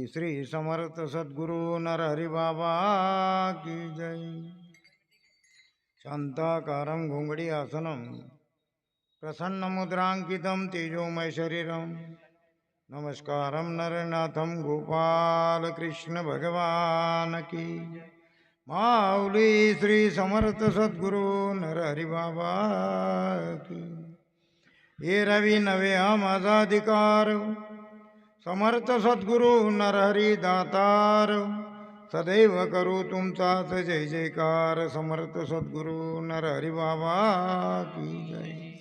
श्री समर्थ सद्गुरु नरहरि बाबा की जय। शांताकारं घोंगडी आसनं प्रसन्नमुद्रांकितं तेजोमय शरीरं नमस्कारं नरनाथं गोपाल कृष्ण भगवान की। माऊली श्री समर्थ सद्गुरु नरहरि बाबा की। हे रवी नवे हा माझा अधिकार, समर्थ सद्गुरु नरहरी दातार, सदैव करू तुमचाच जय जयकार। समर्थ सद्गुरु नरहरि बाबा की जय।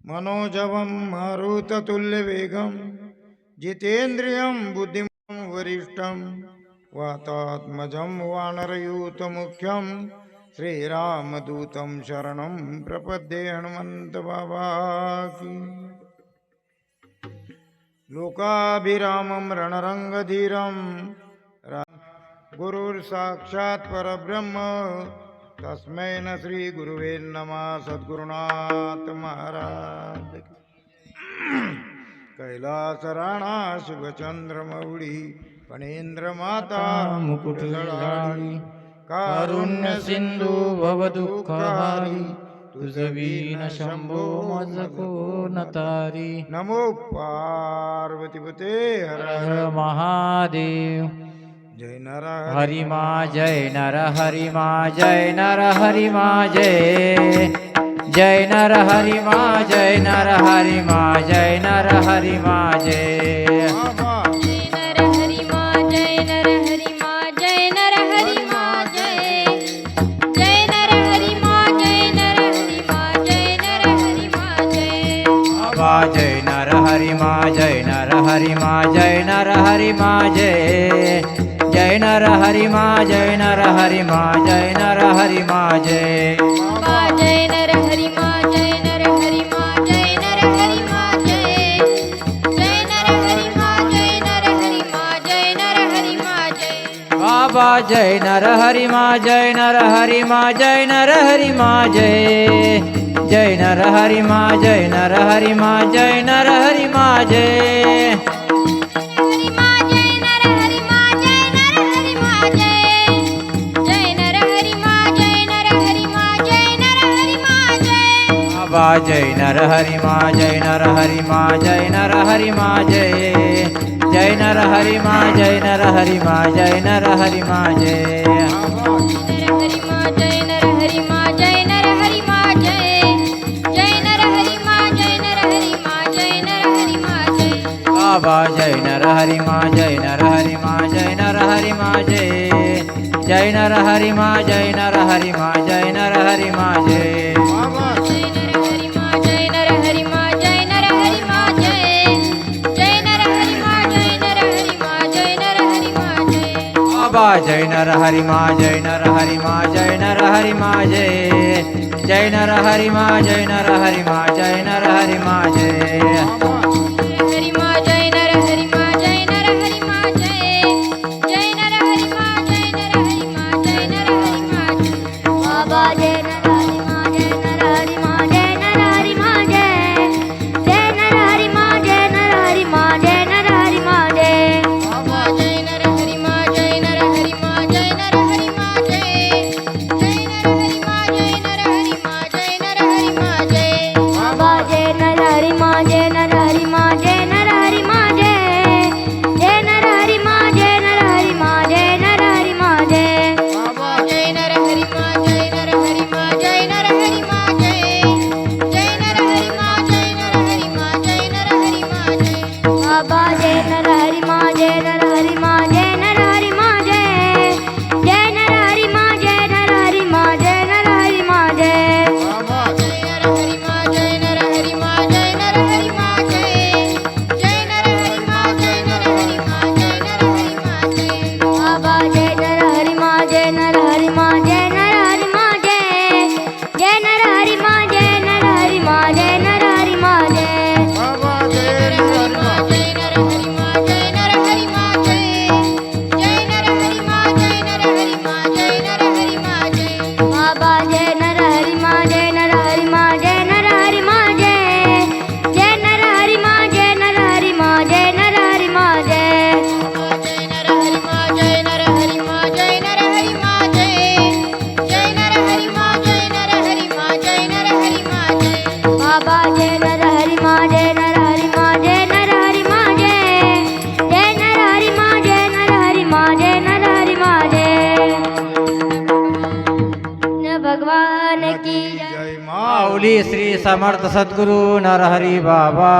मनोजवं मारुततुल्य वेगं जितेन्द्रियं बुद्धिमं वरिष्ठं वातात्मजं वानरयूथमुख्यं श्रीरामदूतं शरणं प्रपद्ये। हनुमंत बाबा की। लोकाभिरामं रणरंगधीरं गुरुर्साक्षात् परब्रह्म तस्मै न श्री गुरुवे नमः। सद्गुरुनाथ महाराज। कैलास राणा शिवचंद्रमौळी फणेंद्र माता मुकुटधराळी, कारुण्य सिंधू भवदुःखहारी, तुझवीन शंभो मज कोण तारी। नमो पार्वतीपते हर हर महादेव। जय नर हरि मा जय नर हरि मा जय नर हरि मा जय। जय नर हरि मा जय नर हरि मा जय नर हरि मा जय। जय नर हरि मा जय नर हरि मा जय नर हरि मा जय। जय नर हरि मा जय नर हरि मा जय नर हरि मा जय। जय नर हरि मा जय नर हरि मा जय नर हरि मा जय। जय नर हरि मा जय नर हरि मा जय नर हरि मा जय। बाबा जय नर हरि मा जय नर हरि मा जय नर हरि मा जय। जय नर हरि मा जय नर हरि मा जय नर हरि मा जय। बाबा जय नर हरि मा जय नर हरि मा जय नर हरि मा जय। जय नर हरि मा जय नर हरि मा जय नर हरि मा जय। बाबा जय नर हरि मा जय नर हरि मा जय नर हरि मा जय। जय नर हरि मा जय नर हरि मा जय नर हरि मा जय। बाबा जय नर हरि मा जय नर हरि मा जय नर हरि मा जय। जय नर हरि मा जय नर हरि मा जय नर हरि मा जय। समर्थ सद्गुरु नरहरी बाबा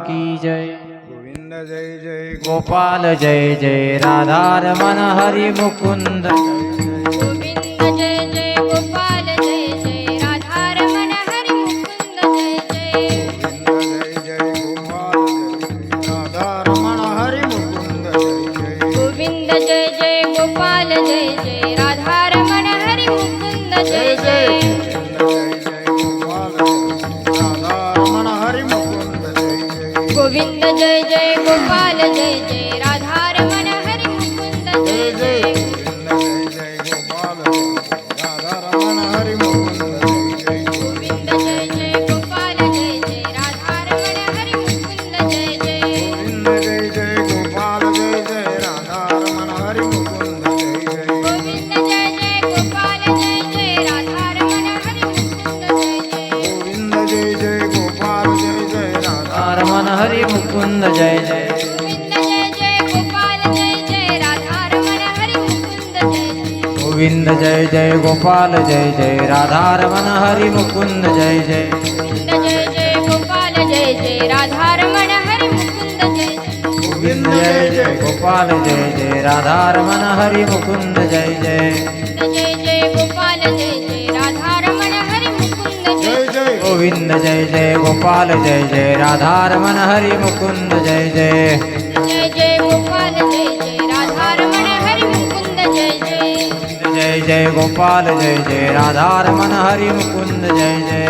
की जय। गोविंद जय जय गोपाल जय जय राधारमण हरि मुकुंद। गोविंद जय जय गोपाल जय जय राधारमण हरि मुकुंद जय जय गोविंद जय जय गोपाल जय जय राधारमण हरि मुकुंद जय जय गोविंद जय जय गोपाल जय जय राधारमण हरि मुकुंद जय जय गोविंद जय जय गोपाल जय जय राधारमण हरि मुकुंद जय जय गोविंद जय जय गोपाल जय जय राधारमण हरि मुकुंद जय जय राधारमण हरि मुकुंद जय जय। गोविंद जय जय गोपाल जय जय राधारमण हरि मुकुंद जय जय गोविंद जय जय गोपाल जय जय राधारमण हरि मुकुंद जय जय। गोविंद जय जय गोपाल जय जय राधारमण हरि मुकुंद जय जय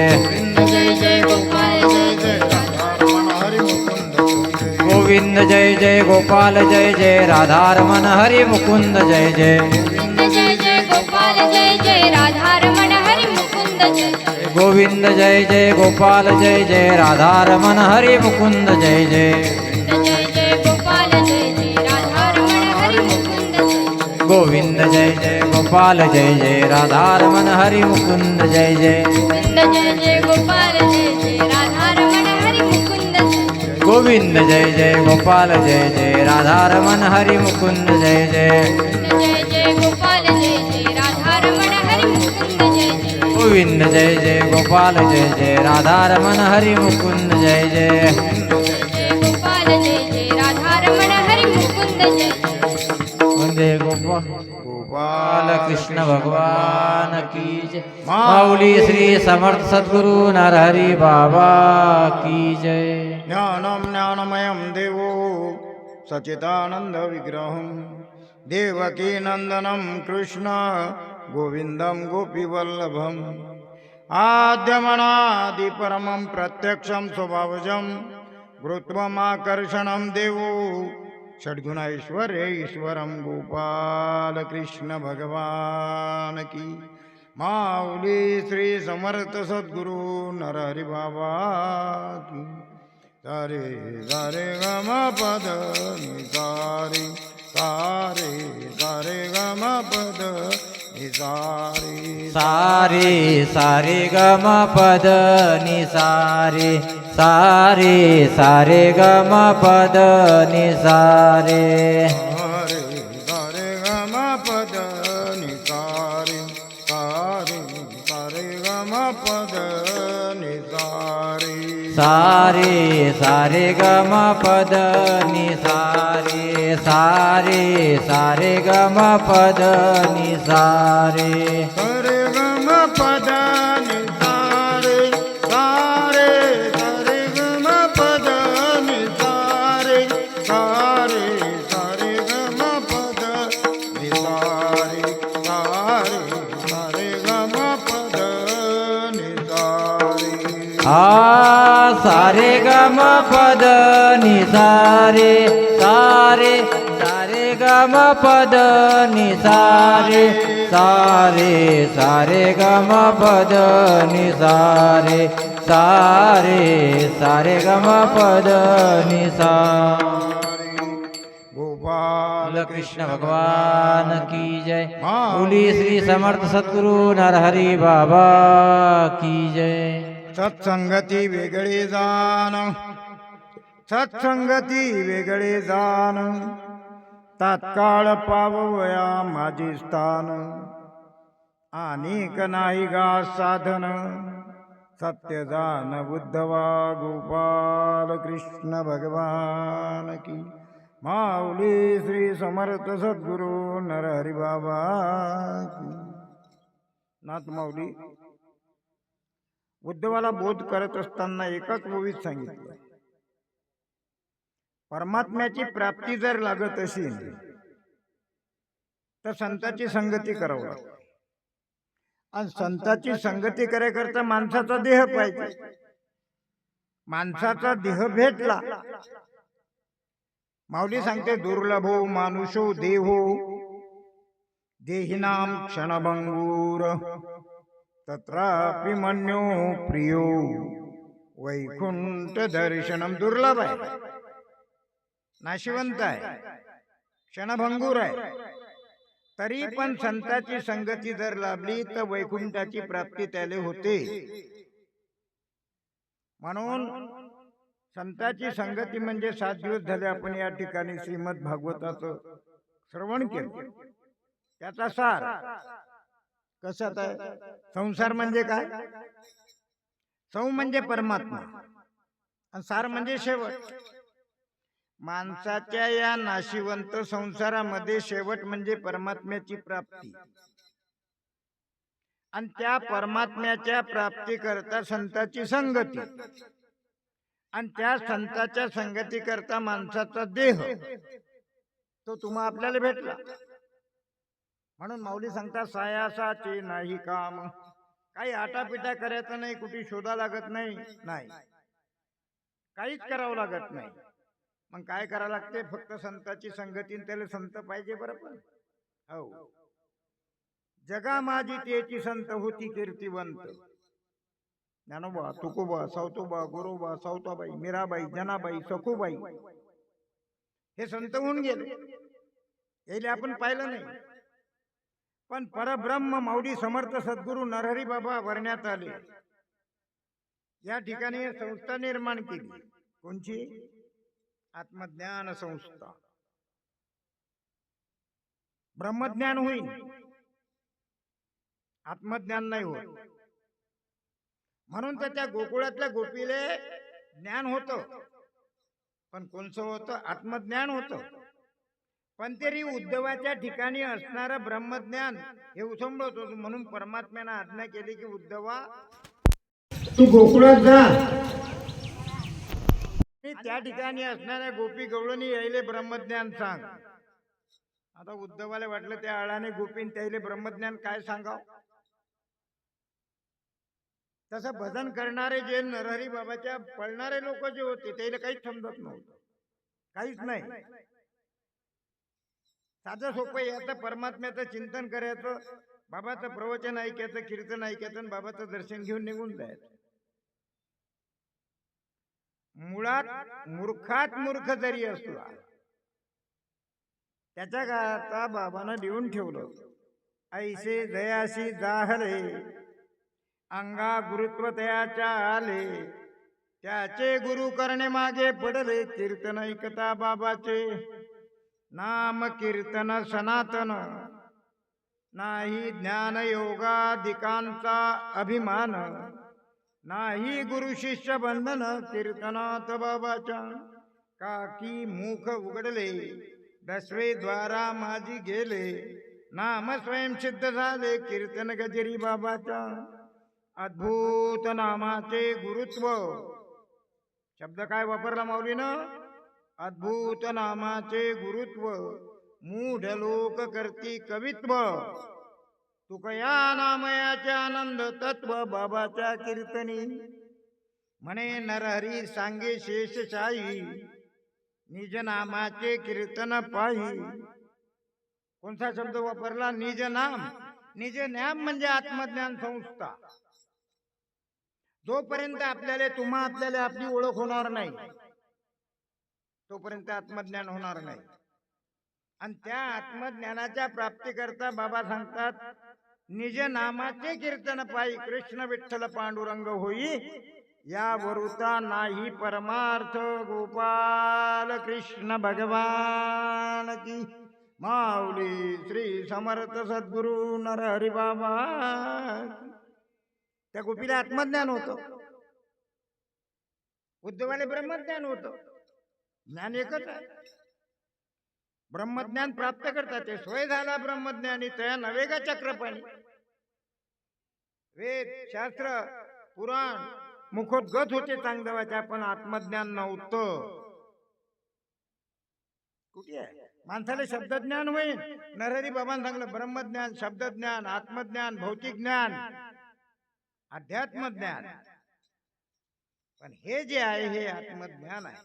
गोविंद जय जय गोपाल जय जय राधारमण हरि मुकुंद जय जय जय जय गोपाल जय जय राधारमण हरि मुकुंद जय जय। जय जय गोपाल जय जय राधारमण हरि मुकुंद जय जय जय जय गोपाल जय जय राधारमण हरि मुकुंद जय जय। गोविंद जय जय गोपाल जय जय राधारमण हरि मुकुंद जय जय गोविंद जय जय गोपाल जय जय राधारमण हरि मुकुंद जय जय गोविंद जय जय गोपाल जय जय राधारमण हरि मुकुंद जय जय गोविंद जय जय गोपाल जय जय राधारमण हरि मुकुंद जय जय गोविंद जय जय गोपाल जय जय राधारमण हरि मुकुंद जय जय वंदे गोपाल कृष्ण भगवान की जय। माऊली श्री समर्थ सद्गुरु नरहरी बाबा की जय। ज्ञानं ज्ञानमयं देवो सच्चिदानंद विग्रहं देवकी नंदनं कृष्ण गोविंदं गोपीवल्लभम् आद्यमनादिपरमं प्रत्यक्षं स्वभावजं गुरुत्वमाकर्षणं देवो षड्गुणैश्वर्यैश्वरं गोपाल कृष्ण भगवान की। माऊली श्री समर्थ सद्गुरु नरहरि बाबा की। सारे सारे गम पद नि सारे सारे सारे गम पद नि सारे सारे सारे गम पद नि सारे सारे सारे गम पद नि सारे सारे सारे गम पद नि सारे सारे सारे गम पद नि सारे सारे सारे गम पद नि सारे सारे सारे गम पद नि सारे सारे गम पद नि सारे सारे सारे गम पद नि सारे सारे सारे गम पद नि सारे सारे सारे गम पद नि सारे सारे गम पद नि सारे सारे सारे गम पद नि सारे सारे सारे गम पद नि सारे सारे सारे गम पद नि सारे। गोपाल कृष्ण भगवान की जय। हाँ। बोली श्री समर्थ सद्गुरु नरहरी बाबा की जय। सत्संगती वेगळे जाण सत्संगती वेगळे जाण तात्काळ पावया माझे स्थान अनेक नाही गा साधन सत्यजान उद्धवा गोपाल कृष्ण भगवान की माऊली श्री समर्थ सद्गुरु नरहरी बाबा की नाथ माऊली उद्धवाला बोध करत असताना एकाच ओळीत सांगितलं, परमात्म्याची प्राप्ती जर लागत असेल तर संताची संगती करावं लागते. आणि संताची संगती करायकरता माणसाचा देह पाहिजे. माणसाचा देह भेटला, माऊली सांगते दुर्लभो मानुषो देहो देहिनाम क्षणभंगूर तत्रापि मन्यो प्रियो वैकुंठ दर्शनम. दुर्लभ आहे, नाशिवंत आहे, क्षणभंगूर आहे, तरी पण संताची संगती जर लाभली तर वैकुंठाची प्राप्ती त्याला होते. म्हणून संताची संगती म्हणजे 7 दिवस झाले आपण या ठिकाणी श्रीमद भागवताचं श्रवण केलं. त्याचा सार कशात आहे? संसार म्हणजे काय? सौ म्हणजे परमात्मा आणि सार म्हणजे शेवट. माणसाच्या या नाशिवंत संसारामध्ये शेवट म्हणजे परमात्म्याची प्राप्ती. आणि त्या परमात्म्याच्या प्राप्ती करता संताची संगती, आणि त्या संताच्या संगती करता माणसाचा देह तो तुम्हा आपल्याला भेटला. म्हणून माऊली सांगता सायासाचे नाही काम. काही आटापिटा करायचं नाही, कुठे शोधा लागत नाही, नाही काहीच करावं लागत नाही. मग काय करावं लागते? फक्त संताची संगती. त्याला संत पाहिजे बरोबर. हो, जगा माझी त्याची संत होती कीर्तिवंत. ज्ञानोबा, तुकोबा, सावतोबा, गोरोबा, सावताबाई, मीराबाई, जनाबाई, सखूबाई हे संत होऊन गेले. याला आपण पाहिलं नाही. पण परब्रह्म माऊली समर्थ सद्गुरु नरहरी बाबा वर्ण्यात आले. या ठिकाणी संस्था निर्माण केली. कोणची? आत्मज्ञान संस्था. ब्रह्मज्ञान होईल, आत्मज्ञान नाही होत. म्हणून तर त्या गोकुळातल्या गोपीले ज्ञान होतं, पण कोणचं होतं? आत्मज्ञान होतं. पण तरी उद्धवाच्या ठिकाणी असणारं ब्रह्मज्ञान हे उसंबळत होतं. म्हणून परमात्म्यानं आज्ञा केली की उद्धवा तू गोकुळात जा, त्या ठिकाणी असणाऱ्या गोपी गवळणी यायले ब्रह्मज्ञान सांग. आता उद्धवाला वाटलं त्या आळाने गोपीन त्याला ब्रह्मज्ञान काय सांगाव. तसं भजन करणारे जे नरहरी बाबाच्या पळणारे लोक जे होते त्याला काहीच समजत नव्हतं, काहीच नाही. साधं सोपं याचं परमात्म्याचं चिंतन करायचं, बाबाचं प्रवचन ऐकायचं, कीर्तन ऐकायचं आणि बाबाचं दर्शन घेऊन निघून जायचं. मुळात मूर्खात मूर्ख जरी असला त्याच्या गाता बाबानं लिहून ठेवलं, ऐसे जयाशी जाहले अंगा गुरुत्व तयाच्या आले, त्याचे गुरु करणे मागे पडले, कीर्तन ऐकता बाबाचे नाम कीर्तन सनातन, नाही ज्ञान योगादिकांचा अभिमान, नाही गुरु शिष्य बंधन, कीर्तनात बाबाच्या काकी मुख उघडले, 10वे द्वारा माझी गेले, नाम स्वयं सिद्ध झाले, कीर्तन गजरी बाबाच्या. अद्भुत नामाचे गुरुत्व शब्द काय वापरला माऊलीनं? अद्भुत नामाचे गुरुत्व, मूढ लोक करती कवित्व, तुकया नामयाचे आनंद तत्व, बाबाच्या कीर्तनी म्हणे नरहरी सांगे शेषशाही, निज नामाचे कीर्तन पाही. कोणता शब्द वापरला? निज नाम. निज नाम म्हणजे आत्मज्ञान संस्था. जोपर्यंत आपल्याला आपली ओळख होणार नाही तोपर्यंत आत्मज्ञान होणार नाही. आणि त्या आत्मज्ञानाच्या प्राप्तीकरता बाबा सांगतात, निज नामाचे कीर्तन पायी कृष्ण विठ्ठल पांडुरंग होई, या वरुता नाही परमार्थ. गोपाल कृष्ण भगवान की माऊली श्री समर्थ सद्गुरु नरहरी बाबा. त्या गोपीला आत्मज्ञान होतं, उद्धवाले ब्रह्मज्ञान होतं. ज्ञान एकच आहे. ब्रह्मज्ञान प्राप्त करतात ते सोय झाला ब्रह्मज्ञानी तया नवे का चक्रपाणी. वेद शास्त्र पुराण मुखोद्गत होते चांगदेवाच्या, पण आत्मज्ञान नव्हतं. कुठे आहे? माणसाला शब्दज्ञान होईल. नरहरी बाबांनी सांगलं ब्रह्मज्ञान, शब्दज्ञान, आत्मज्ञान, भौतिक ज्ञान, अध्यात्मज्ञान. पण हे जे आहे हे आत्मज्ञान आहे.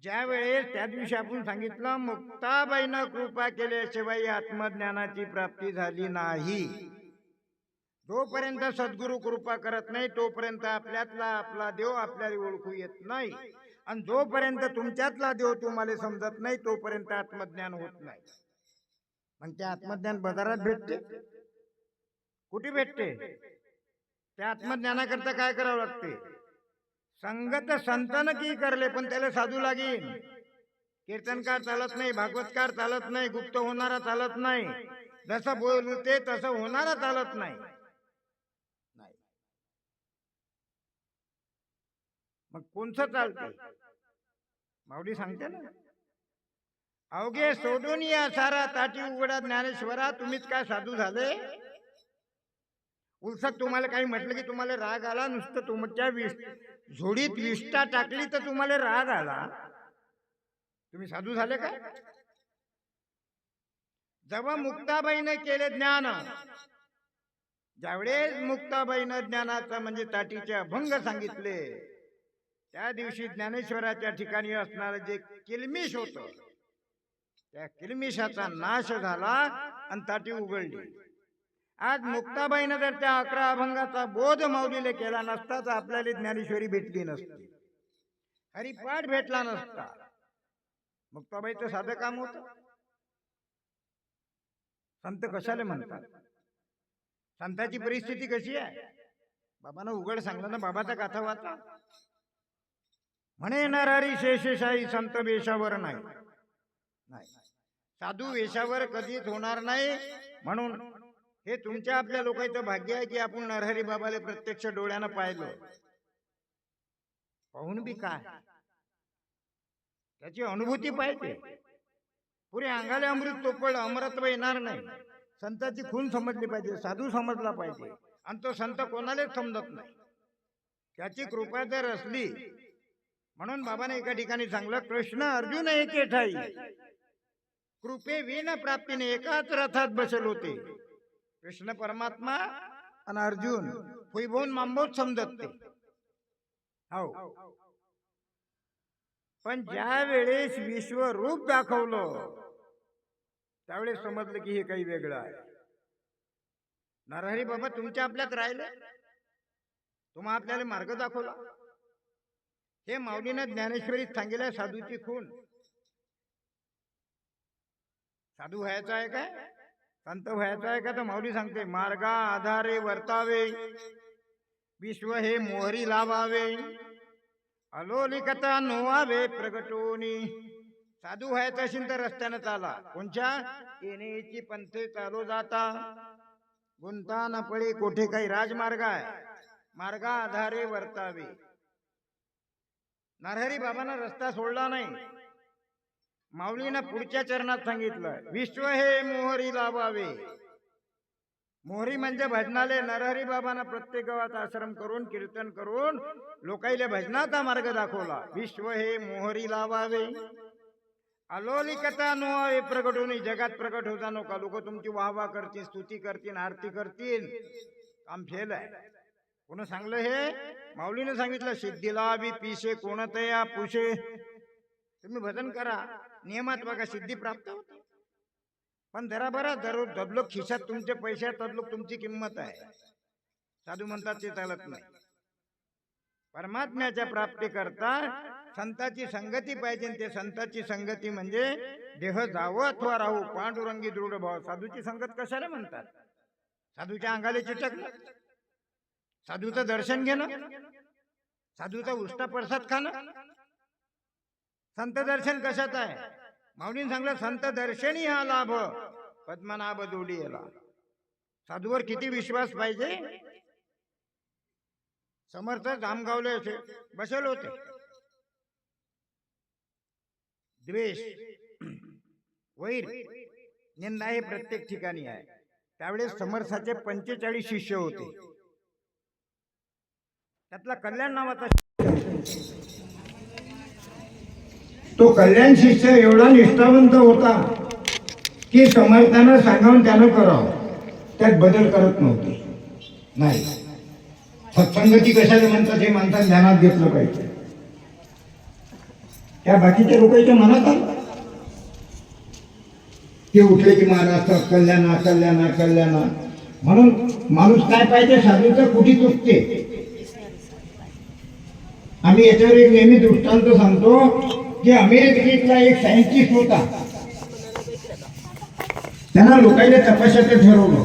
ज्या वेळेस त्या दिवशी आपण सांगितलं मुक्ताबाईनं कृपा केल्याशिवाय आत्मज्ञानाची प्राप्ती झाली नाही. जोपर्यंत सद्गुरु कृपा करत नाही तोपर्यंत आपल्यातला आपला देव आपल्याला ओळखू येत नाही. आणि जोपर्यंत तुमच्यातला देव तुम्हाला समजत नाही तोपर्यंत आत्मज्ञान होत नाही. मग ते आत्मज्ञान बाजारात भेटते? कुठे भेटते? त्या आत्मज्ञानाकरता काय करावं लागते? संगत संतन की करले, पण त्याला साधू लागेल. कीर्तनकार चालत नाही, भागवतकार चालत नाही, गुप्त होणारा चालत नाही, जसं बोलते तसं होणारा चालत नाही. मग कोणचं चालते? माऊली सांगते ना, अवघे सोडून या सारा ताटी उघडा ज्ञानेश्वरा, तुम्हीच काय साधू झाले? उलसत तुम्हाला काही म्हटलं की तुम्हाला राग आला, नुसतं तुमच्या झोडीत विष्ठा टाकली तर तुम्हाला राग आला, तुम्ही साधू झाले का? जेव्हा मुक्ताबाईने केले ज्ञान, ज्यावेळेस मुक्ताबाईनं ज्ञानाचा म्हणजे ताटीचे अभंग सांगितले, त्या दिवशी ज्ञानेश्वराच्या ठिकाणी असणारं जे किलमिश होतं त्या किलमिशाचा नाश झाला आणि ताटी उघडली. आज मुक्ताबाईनं जर त्या 11 अभंगाचा बोध माऊलीला केला नसता तर आपल्याला ज्ञानेश्वरी भेटली नसती, हरिपाठ भेटला नसता. मुक्ताबाईचं साधं काम होतं. संत कशाला म्हणतात? संताची परिस्थिती कशी आहे? बाबांना उघड सांगलं ना, बाबाचा गाथा वाचा. म्हणे नरहरी शेषशाही संत वेशावर नाही. साधू वेशावर कधीच होणार नाही. म्हणून हे तुमच्या आपल्या लोकांचं भाग्य आहे की आपण नरहरी बाबाला प्रत्यक्ष डोळ्यानं पाहिलं. पाहून बी काय, त्याची अनुभूती पाहिजे. पुरे अंगाला अमृत तोपडलं, अमरत्व येणार नाही. संताची खून समजली पाहिजे, साधू समजला पाहिजे. आणि तो संत कोणालाच समजत नाही. त्याची कृपा जर असली, म्हणून बाबाने एका ठिकाणी सांगलं, कृष्ण अर्जुन एके ठाई कृपे विन प्राप्तीने एकाच रथात बसेल होते. कृष्ण परमात्मा आणि अर्जुन फुईभोन मांबोत समजत ते. हो, पण ज्या वेळेस विश्वरूप दाखवलं त्यावेळेस समजलं की हे काही वेगळं आहे. नरहरी बाबा तुमच्या आपल्यात राहिले, तुम्हा आपल्याला मार्ग दाखवला. हे माऊलीनं ज्ञानेश्वरीत सांगितलं, साधूची खून. साधू व्हायचं आहे काय? संत व्हायचं आहे का? तर माऊली सांगते, मार्गा आधारे वर्तावे, विश्व हे मोहरी लावावे, अलोलिकता नोवावे प्रगटोनी. साधू व्हायचं असेल तर रस्त्यानं चाला. कोणच्या? येण्याची पंथे चालू जाता, गुंता न पडे कोठे काही राजमार्ग आहे. मार्गा आधारे वर्तावे. नरहरी बाबांना रस्ता सोडला नाही. माऊलीनं पुढच्या चरणात सांगितलं, विश्व हे मोहरी लावावे. मोहरी म्हणजे भजनाले. नरहरी बाबांना प्रत्येक गावात आश्रम करून कीर्तन करून लोकाईले भजनाचा मार्ग दाखवला. विश्व हे मोहरी लावावे, अलोलिकता नोवावे प्रगटोनी. जगात प्रगट होता नका. लोक तुमची वाहवा करतील, स्तुती करतील, आरती करतील. काम फेल आहे. कोण सांगलं हे? माऊलीने सांगितलं, सिद्धीला बी पिशे कोणतया पुशे. तुम्ही भजन करा, नियमात बघा, सिद्धी प्राप्त होते. पण जरा बरं दररोज दबलोक खिशात तुमचे पैसे, तदलोक तुमची किंमत आहे. साधू म्हणतात ते चालत नाही. परमात्म्याच्या प्राप्ती करता संताची संगती पाहिजे. ते संताची संगती म्हणजे देह जावं अथवा राहू, पांडुरंगी दृढ भाव. साधूची संगत कशाला म्हणतात? साधूच्या अंगाला चिटकणं, साधूचं दर्शन घेणं, साधूचा उष्टा प्रसाद खाणं. संत दर्शन कशात आहे? माऊलीने सांगलं, संत दर्शनी हा लाभ पद्मनाभ जोडी याला. साधूवर किती विश्वास पाहिजे? समर्थ जामगावले असे बसेल होते. द्वेष, वैर, निंदा हे प्रत्येक ठिकाणी आहे. त्यावेळेस समर्थाचे 45 शिष्य होते. त्यातला कल्याण नावाचा तो कल्याण शिष्य एवढा निष्ठावंत होता की समर्थानं सांगावून त्यानं करावं, त्यात बदल करत नव्हते. नाही, सत्संगती कशाला म्हणतात हे माणसाने ध्यानात घेतलं पाहिजे. त्या बाकीच्या लोकांच्या मनात आलं ते उठले की महाराष्ट्रात कल्याणा कल्याणा कल्याणा म्हणून माणूस काय पाहिजे, साधूचं कुठे चुकते. आम्ही याच्यावर एक नेहमी दृष्टांत सांगतो की अमेरिकेतला एक सायंटिस्ट होता. त्यांना लोकांनी तपश्याचं ठरवलं.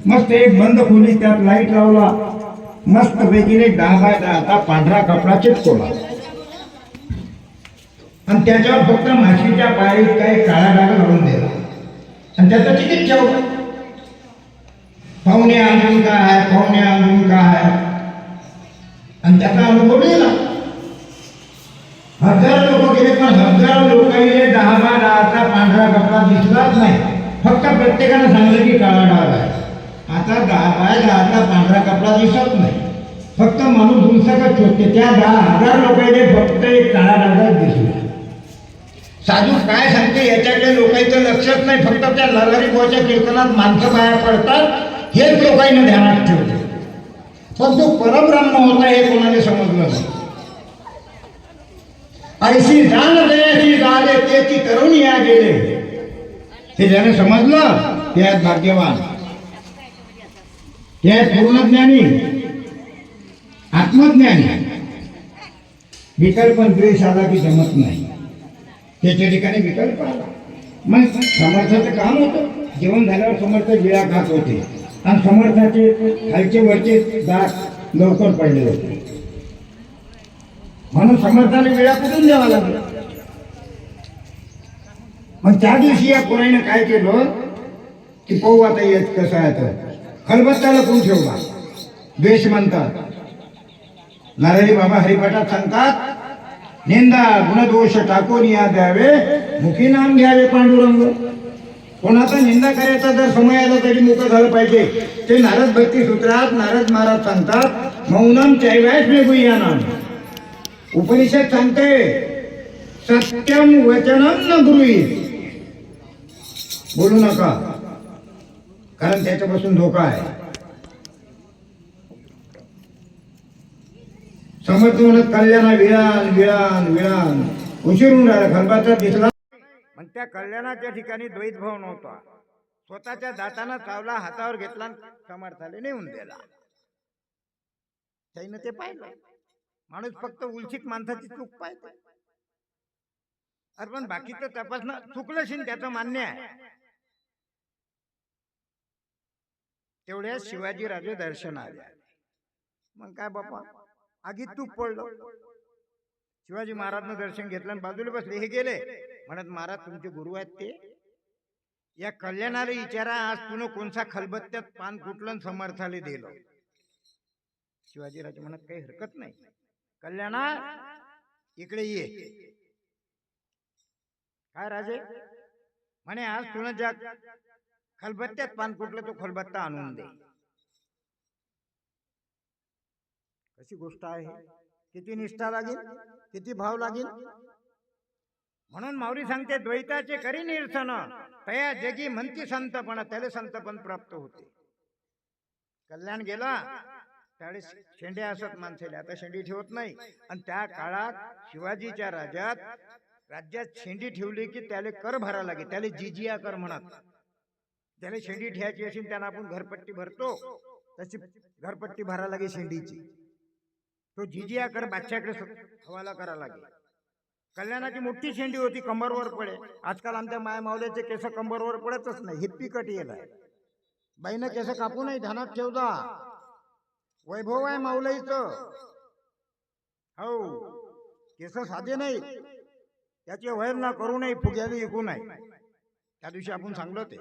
मस्त एक बंद खोली, त्यात लाईट लावला, मस्त पैकीने 10 बाय 10 पांढरा कपडा चिटकवला आणि त्याच्यावर फक्त माशीच्या पायात काही काळा डाग लावून दिला आणि त्याचं तिकीट ठेवलं. पाहुणे आणून काय आहे, पाहुणे आणून काय आहे, आणि त्याचा अनुभव लिहिला. 1000 लोक गेले, पण 1000 लोकांनी 10 बाय 10 पांढरा कपडा दिसलाच नाही. फक्त प्रत्येकानं सांगलं की काळा डाग आहे. आता 10 बाय 10 पांढरा कपडा दिसत नाही, फक्त माणूस उंचकच शोधते. त्या 10,000 लोकांनी फक्त एक काळा डागच दिसला. साधू काय सांगते याच्याकडे लोकांचं लक्षच नाही, फक्त त्या लहरी बोच्या कीर्तनात माणसं बाहेर पडतात हेच लोकांनी ध्यानात ठेवले. पण तो परब्रह्म होता हे कोणाला समजलं नाही. ऐशी जाण दयाची झाले त्याची तरुण या गेले, हे ज्याने समजलं ते आहेत भाग्यवान, ते आहेत पूर्णज्ञानी, आत्मज्ञानी. विकल्प द्वेष आला की जमत नाही, त्याच्या ठिकाणी विकल्प आला. मग समर्थाचं काम होतं. जेवण झाल्यावर समर्थ विळा खात होते आणि समर्थाचे खालचे वरचे दात लवकर पडले होते, म्हणून समर्थाने विळा कुठून द्यावा लागला. मग त्या दिवशी या पुराने काय केलं की पाहू आता येत कसं आहे. तर खलबत्त्याला कोण ठेवला, द्वेष म्हणतात. नारायणी बाबा हरिपाठात सांगतात, निंदा गुणदोष टाकून या द्यावे, मुखी नाम घ्यावे पांडुरंग. कोणाचा निंदा करायचा जर समय आला तरी मुख झालं पाहिजे. ते नारद भक्ती सूत्रात नारद महाराज सांगतात, मौनम चैवास मे गुह्यानाम. उपनिषद सांगते सत्यम वचनम न ब्रूहीत, बोलू नका, कारण त्याच्यापासून धोका आहे. समर्थ म्हणत कल्याणा विळान विळान विळान, उशीर होऊन राहिला, खलबाचा दिसला. मग त्या कल्याणाच्या ठिकाणी द्वैतभाव नव्हता. स्वतःच्या दातानं चावला, हातावर घेतला, समर्थाले नेऊन दिला. त्यानं ते पाहिलं. माणूस फक्त उलशीक माणसाची चूक पाहिजे. अरे पण बाकीचं तपासणं चुकलं शिन त्याचं मान्य आहे. तेवढ्या शिवाजी राजे दर्शन आले. मग काय बापा आगीत तूप पडलं. शिवाजी महाराजनं दर्शन घेतलं आणि बाजूला बसले. हे गेले म्हणत, महाराज तुमचे गुरु आहेत ते, या कल्याणाला विचारा आज तुनं कोणसा खलबत्त्यात पान कुठलं समर्थाले दिलं. शिवाजीराजे म्हणत काही हरकत नाही, कल्याणा इकडे ये. काय राजे म्हणे, आज तुनं ज्या खलबत्त्यात पान कुठलं तो खलबत्ता आणून दे. कशी गोष्ट आहे, किती निष्ठा लागेल, किती भाव लागेल. म्हणून माऊली सांगते, द्वैताचे करी निरसन तया जगी म्हणती संतपण, त्याला संतपण प्राप्त होते. कल्याण गेला त्यावेळेस शेंडे असत माणसाले, आता शेंडी ठेवत नाही. आणि त्या काळात शिवाजीच्या राज्यात शेंडी ठेवली की त्याला कर भरा लागे, त्याला जिजिया कर म्हणत. त्याला शेंडी ठेवायची असेल त्यांना आपण घरपट्टी भरतो तशी घरपट्टी भरा लागे शेंडीची. तो जिजिया कर बादशाहकडे हवाला करा लागे. कल्याणाची मोठी शेंडी होती, कंबरवर पडे. आजकाल आमच्या माया मावल्याचे केस कंबरवर पडतच नाही, हिप्पी कट येला. बाईनं केस कापू नाही, ध्यानात ठेवता. वैभव आहे माऊलीचं. हो, केस साधे नाही, त्याचे वैर ना करू नये, फुग्याला ऐकू नये. त्या दिवशी आपण सांगलो ते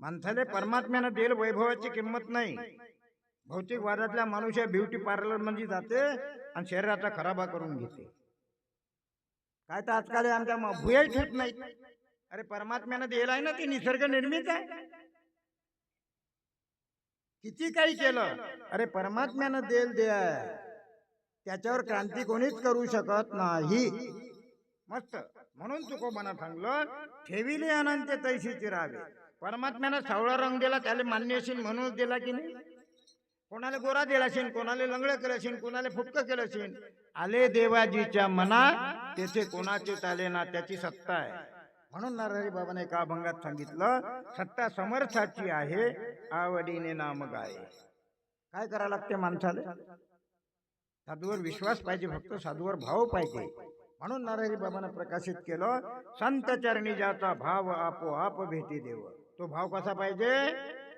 माणसाले परमात्म्यानं देईल वैभवाची किंमत नाही. भौतिकवादातल्या मनुष्य ब्युटी पार्लर मध्ये जाते आणि शरीराचा खराबा करून घेते. काय तर आजकाल आमच्या भुयाही ठेवत नाही. अरे परमात्म्यानं दिलाय ना, ती निसर्ग निर्मित आहे. किती काही केलं, अरे परमात्म्यानं द्या, त्याच्यावर क्रांती कोणीच करू शकत नाही. मस्त. म्हणून तुकोबानं सांगलं, ठेविले अनंत तैशीची राहावे. परमात्म्यानं सावळा रंग दिला, त्याला मान्य असेल म्हणून दिला की नाही. कोणाला गोरा दिला असेल, कोणाला लंगडं केलं असेल, कोणाला फुटकं केलं असेल. आले देवाजीच्या मना, तेथे कोणाचे चाले ना, त्याची सत्ता आहे. म्हणून नरहरी बाबाने एका अभंगात सांगितलं, सत्ता समर्थाची आहे, आवडीने नाम गाये. काय करावं लागते माणसाला? साधूवर विश्वास पाहिजे, फक्त साधूवर भाव पाहिजे. म्हणून नरहरी बाबानं प्रकाशित केलं, संत चरणी ज्याचा भाव आपोआप भेटी देव. तो भाव कसा पाहिजे?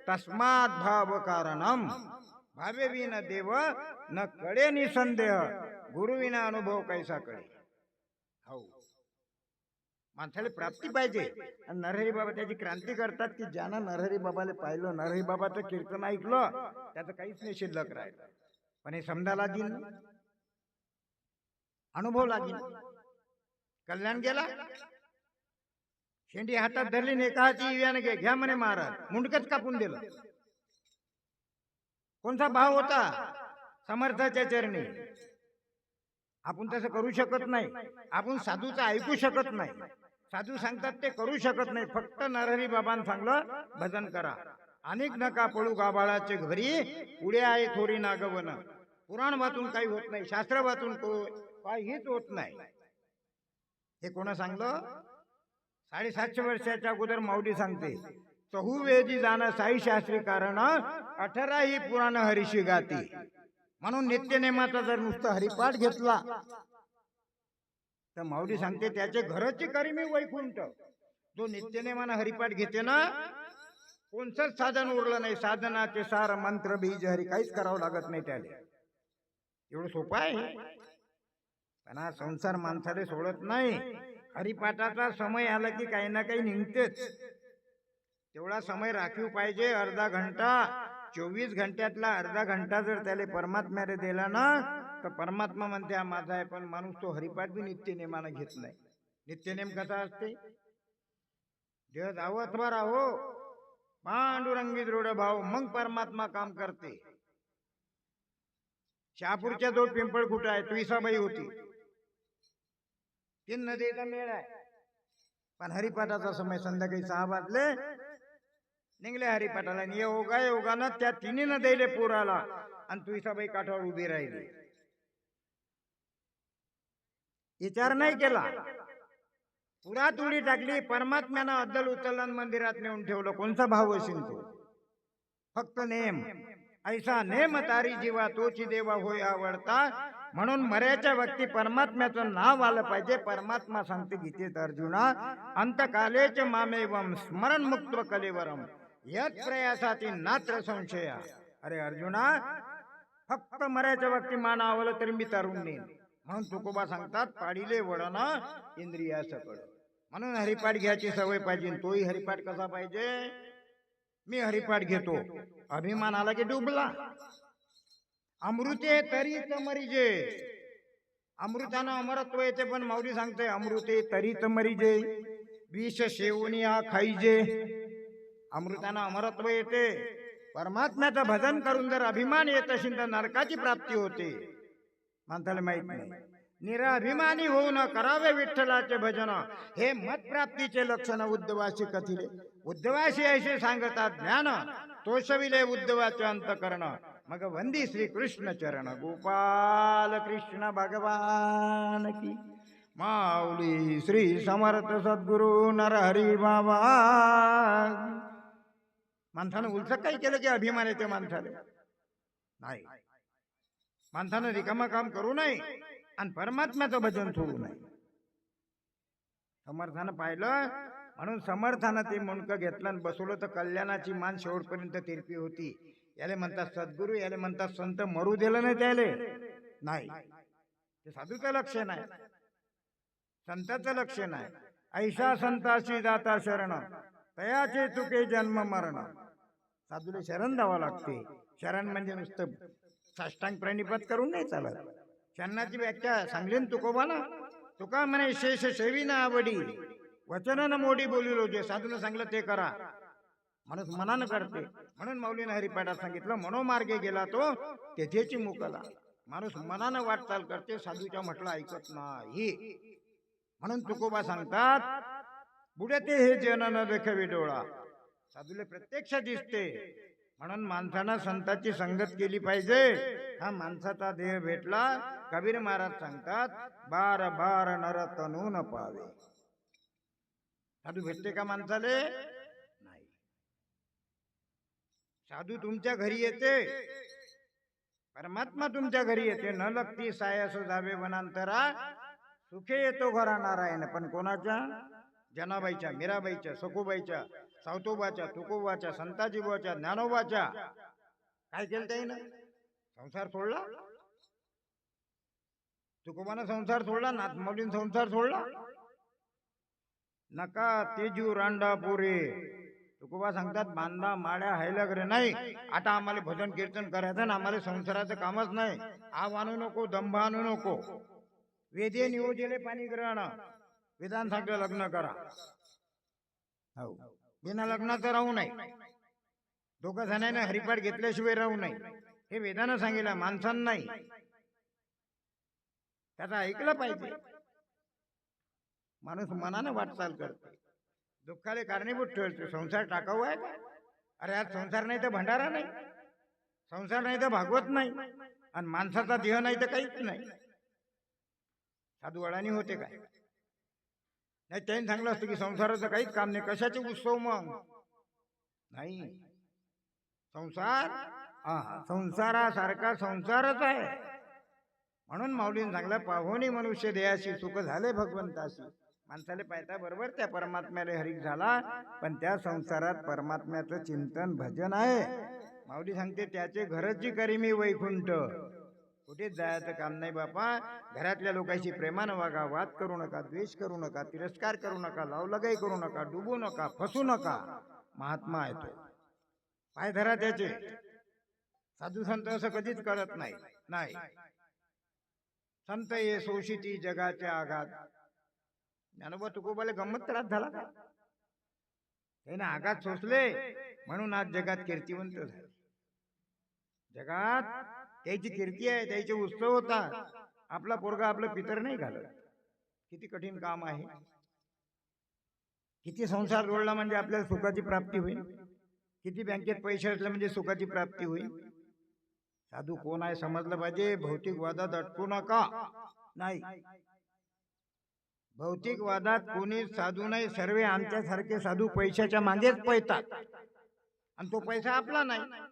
तस्मात भाव कारणम भावे विन देव न कळे निसंदेह, गुरु विना अनुभव कैसा कळे. हो, माणसाला प्राप्ती पाहिजे. आणि नरहरी बाबा त्याची क्रांती करतात की ज्यानं नरहरी बाबाला पाहिलं, नरहरी बाबाचं कीर्तन ऐकलं, त्याचं काहीच नाही शिल्लक राहिलं. पण हे समजा लागीन, अनुभव लागीन. कल्याण गेला, शेंडी हातात धरली, एका हाती इव्याने घ्या म्हणे महाराज, मुंडकच कापून दिलं. कोणता भाव होता? समर्थाच्या चरणी. आपण तसं करू शकत नाही. आपण साधूचं ऐकू शकत नाही. साधू सांगतात ते करू शकत नाही. फक्त नरहरी बाबांनी सांगलं, भजन करा. अनेक नका पळू गाबाळाचे घरी, पुढे आहे थोडी नागवन. पुराण वाचून काही होत नाही, शास्त्र वाचून काहीच होत नाही. हे कोणा सांगलं? 750 वर्षाच्या अगोदर माऊली सांगते, चहुवेदी जाणं साई शास्त्री कारण, 18 ही पुराण हरीशी गाती. म्हणून नित्यनेमाचा जर नुसतं हरिपाठ घेतला तर माऊली सांगते त्याचे घरची करी मी वैकुंठ. जो नित्यनेमानं हरिपाठ घेते ना, कोणतंच साधन उरलं नाही. साधनाचे सार मंत्र बीज हरी, काहीच करावं लागत नाही त्याला. एवढं सोपं आहे. पण हा संसार माणसाला सोडत नाही. हरिपाठाचा समय आला की काही ना काही निघतेच. तेवढा समय राखीव पाहिजे. अर्धा घंटा, 24 घंट्यातला अर्धा घंटा जर त्याला परमात्म्याने दिला ना, तर परमात्मा म्हणते हा माझा आहे. पण माणूस तो हरिपाठ बी नित्यनेमानं घेत नाही. नित्यनेम कसा असते? देह धावत बरा हो, पांडुरंगी दृढ भाव, मग परमात्मा काम करते. शहापूरच्या जवळ पिंपळ कुठं आहे? तुळसाबाई होती. 3 नदीचा मेळ आहे. पण हरिपाठाचा समय संध्याकाळी 6 वाजले, निघले हरिपाठाला. योगानं त्या 3 नदीले पूर आला आणि तुळसाबाई काठावर उभी राहिली. विचार नाही केला, पुरात उडी टाकली. परमात्म्यानं अद्दल उचलला, मंदिरात नेऊन ठेवलं. कोणचा भाव असेल तो? फक्त नेम. ऐसा नेम तारी जीवा, तोची देवा होय आवडता. म्हणून मर्याच्या व्यक्ती परमात्म्याचं नाव आलं पाहिजे. परमात्मा सांगते गीतेत, अर्जुना अंतकालेच मामेवम स्मरण मुक्त कलेवरम यत प्रयासाती नात्र संशया. अरे अर्जुना, फक्त मर्याच्या व्यक्ती मान आवलं तरी मी तरुण नेन. म्हणून तुकोबा सांगतात, पाडीले वडन इंद्रिया सकळ. म्हणून हरिपाठ घ्यायची सवय पाहिजे. तोही हरिपाठ कसा पाहिजे? मी हरिपाठ घेतो, अभिमान आला की डुबला. अमृते तरीच मरिजे. अमृतानं अमरत्व येते, पण माऊली सांगते अमृते तरीच मरिजे, विष शेवणी हा खाईजे. अमृतानं अमरत्व येते. परमात्म्याचं भजन करून जर अभिमान येत असेल तर नरकाची प्राप्ती होते. माणसाला माहित नाही. निराभिमानी होऊन करावे विठ्ठलाचे भजन, हे मत प्राप्तीचे लक्षण उद्धवाशी कथिले. उद्धवाशी असे सांगतात ज्ञान, तोषविले उद्धवाचे अंतकरण. मग वंदी श्री कृष्ण चरण, गोपाल कृष्ण भगवान की. माऊली श्री समर्थ सद्गुरु नरहरी बाबा. माणसानं उलट काही केलं की अभिमान येते माणसाला? नाही. माणसानं रिकामा काम करू नये आणि परमात्म्याचं भजन सोडू नये. समर्थानं पाहिलं, म्हणून समर्थानं ते मुंडकं घेतलं आणि बसवलं तर कल्याणाची मान शेवटपर्यंत तिरपी होती. याले म्हणतात सद्गुरू, याले म्हणतात संत. मरू दिलं नाही त्याले? नाही. ते साधूचं लक्ष नाही, संताचं लक्ष नाही. ऐसा संताशी जाता शरण, तयाचे चुके जन्म मरण. साधूला शरण द्यावं लागते. शरण म्हणजे नुसतं साष्टांग प्रणिपात करून नाही चालत. शरणाची व्याख्या सांगली ना तुकोबाला. तुका म्हणे शेष सेवी ना आवडी, वचन न मोडी बोलिलो. जे साधूला सांगलं ते करा. माणूस मनानं करते. म्हणून माऊलीनं हरिपाठात सांगितलं, मनोमार्गे गेला तो तेथेची मुकला. माणूस मनानं वाटचाल करते, साधूच्या म्हटलं ऐकत नाही. म्हणून तुकोबा सांगतात, बुडते हे जन न देखवी डोळा. साधूला प्रत्यक्ष दिसते. म्हणून माणसानं संतांची संगत केली पाहिजे. हा माणसाचा देह भेटला. कबीर महाराज सांगतात, बार बार नर तनू न पावे. साधू भेटते का माणसाले? नाही. साधू तुमच्या घरी येते, परमात्मा तुमच्या घरी येते. न लगती सायस जावे वनांतरा, सुखे येतो घरा नारायण. पण कोणाच्या? जनाबाईच्या, मीराबाईच्या, सखूबाईच्या, सावतोबाच्या, तुकोबाच्या, संताजीबाच्या, ज्ञानोबाच्या. काय केलं त्याईनं? संसार सोडला. तुकोबानं संसार सोडला, नाथमाऊलीनं संसार सोडला. नका तेजू रांडा पोरे. तुकोबा सांगतात, बांधा माड्या हायलगरे नाही. आता आम्हाला भजन कीर्तन करायचं ना, आम्हाला संसाराचं कामच नाही. आव आणू नको, दंभ आणू नको. वेदे नियोजले पाणी ग्रहण. वेदांत सांगलं लग्न करा. हो, बिना लग्नाचं राहू नये. दोघं जणांना हरिपाठ घेतल्याशिवाय राहू नये. हे वेदानं सांगितलं, माणसानं नाही. त्याचं ऐकलं पाहिजे. माणूस मनानं वाटचाल करतो. दुःखाले कारणीभूत ठरतो. संसार टाकाऊ आहे का? अरे आज संसार नाही तर भंडारा नाही, संसार नाही तर भागवत नाही, आणि माणसाचा देह नाही तर काहीच नाही. साधू अडाणी होते काय? नाही, त्यांनी सांगलं असतं की संसाराचं काहीच काम नाही. कशाचे उत्सव मग? नाही. संसार संसारासारखा संसारच आहे. म्हणून माऊलीने सांगलं, पाहोनी मनुष्य देहाशी सुख झाले भगवंताशी. माणसाले पाहता बरोबर त्या परमात्म्याला हरिक झाला, पण त्या संसारात परमात्म्याचं चिंतन भजन आहे. माऊली सांगते, त्याचे घरची करी मी वैकुंठ. कुठेच जायचं काम नाही बापा. घरातल्या लोकांशी प्रेमानं वागा. वाद करू नका, द्वेष करू नका, तिरस्कार करू नका, लावलगाई करू नका, डुबू नका, फसू नका. महात्मा आहे तो. पाय धरा त्याचे. साधू संत असं कधीच करत नाही. नाही, संत ये सोशिती जगाच्या आघात. ज्ञानोबा तुकोबाला गंमत त्रास झाला का? त्याने आघात सोसले म्हणून आज जगात कीर्तिवंत झाले. जगात त्याची कीर्ती आहे, त्याचे उत्सव होतात. आपला पोरगा आपलं पितर नाही घालत. किती कठीण काम आहे. किती संसार जोडला म्हणजे आपल्याला सुखाची प्राप्ती होईल. किती बँकेत पैसे असले म्हणजे सुखाची प्राप्ती होईल. साधू कोण आहे समजलं पाहिजे. भौतिक वादात अटकू नका. नाही, भौतिक वादात कोणी साधू नाही. सर्व आमच्यासारखे साधू पैशाच्या मागेच पळतात, आणि तो पैसा आपला नाही,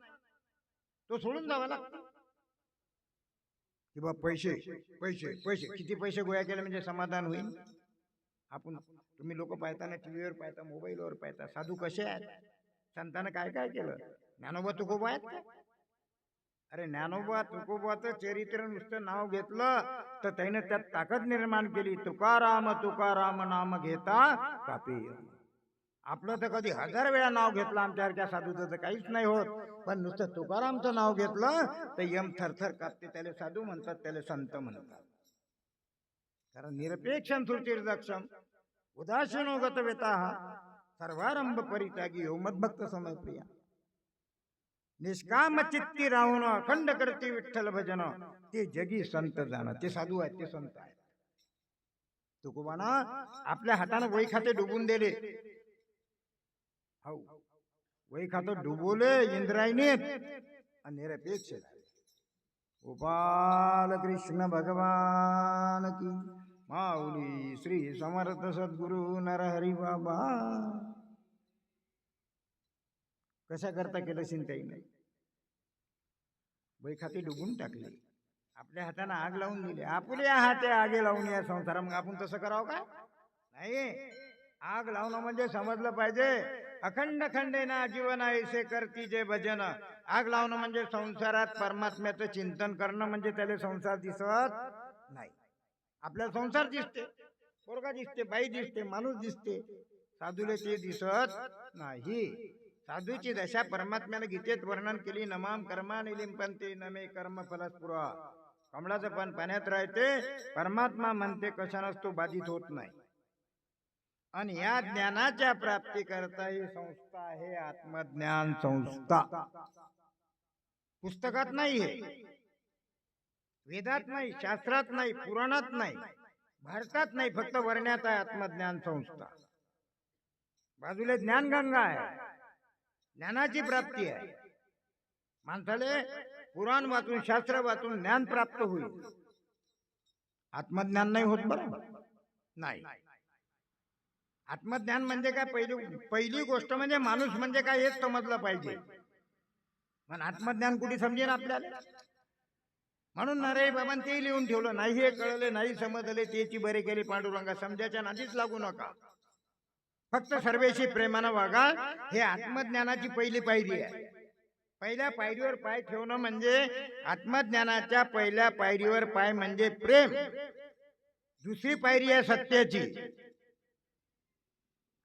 तो सोडून जावा लागतो. कि बा पैसे पैसे पैसे, किती पैसे गोळा केले म्हणजे समाधान होईल? आपण तुम्ही लोक पाहता ना, टीव्हीवर पाहता, मोबाईलवर पाहता, साधू कसे आहेत, संतानं काय काय केलं. ज्ञानोबा तुकोबा आहेत का? अरे ज्ञानोबा तुकोबाचं चरित्र नुसतं नाव घेतलं तर त्याने त्यात ताकद निर्माण केली. तुकाराम तुकाराम नाम घेता कापे. आपलं तर कधी 1000 वेळा नाव घेतलं आमच्यासारख्या साधूचं तर काहीच नाही होत, पण नुसतं तुकारामचं नाव घेतलं तर यम थरथर कापते. त्याला साधू म्हणतात, त्याला संत म्हणतात. कारण निरपेक्षम सुचिर्दक्षम उदासीनो गतवेताः सर्वारंभ परित्यागी यो मद्भक्त समप्रिया. निष्काम चित्ती राहून अखंड करते विठ्ठल भजन, ते जगी संत जाण. ते साधू आहेत, ते संत आहेत. तुकोबानं आपल्या हातानं वही खाते डुबून दिले. हो, वही खातं डुबवले इंद्रायणीत आणि निरपेक्ष झाले. गोपाल कृष्ण भगवान की माऊली श्री समर्थ सद्गुरु नरहरी बाबा. कशा करता केलं चिंताईने? वही खाते डुबून टाकले, आपल्या हाताने आग लावून दिली. आपल्या हाते आगे लावून या संसारा. मग आपण तसं करावं का? नाही. आग लावणं म्हणजे समजलं पाहिजे, अखंड खंडेना जीवन ऐसे करती जे भजन. आग लावणं म्हणजे संसारात परमात्म्याचं चिंतन करणं, म्हणजे त्याला संसार दिसत नाही. आपल्याला संसार दिसते, पोरगा दिसते, बाई दिसते, माणूस दिसते. साधूला ते दिसत नाही. साधूची दशा परमात्म्याने गीतेत वर्णन केली. नमाम कर्मानि लिंपंते नमे कर्म फलस्पुरा. कमळाचं पान पाण्यात राहते, परमात्मा म्हणते कशानंच तो बाधित होत नाही. आणि या ज्ञानाच्या प्राप्ती करता ही संस्था आहे आत्मज्ञान संस्था. पुस्तकात नाही, हे वेदात नाही, शास्त्रात नाही, पुराणात नाही, भारतात नाही, फक्त वर्ण्यात आहे आत्मज्ञान संस्था. बाजूला ज्ञानगंगा आहे, ज्ञानाची प्राप्ती आहे. माणसाले पुराण वाचून शास्त्र वाचून ज्ञान प्राप्त होईल, आत्मज्ञान नाही होत. बरोबर नाही. आत्मज्ञान म्हणजे काय? पहिली गोष्ट म्हणजे माणूस म्हणजे काय हेच समजलं पाहिजे. पण आत्मज्ञान कुठे समजेन आपल्याला? म्हणून नरे बाबांनी ते लिहून ठेवलं. नाही हे कळले, नाही समजले, त्याची बरे केली पांडुरंगा. समजायच्या नादीच लागू नका, फक्त सर्वेशी प्रेमानं वागा. हे आत्मज्ञानाची पहिली पायरी आहे. पहिल्या पायरीवर पाय ठेवणं म्हणजे आत्मज्ञानाच्या पहिल्या पायरीवर पाय म्हणजे प्रेम. दुसरी पायरी आहे सत्याची.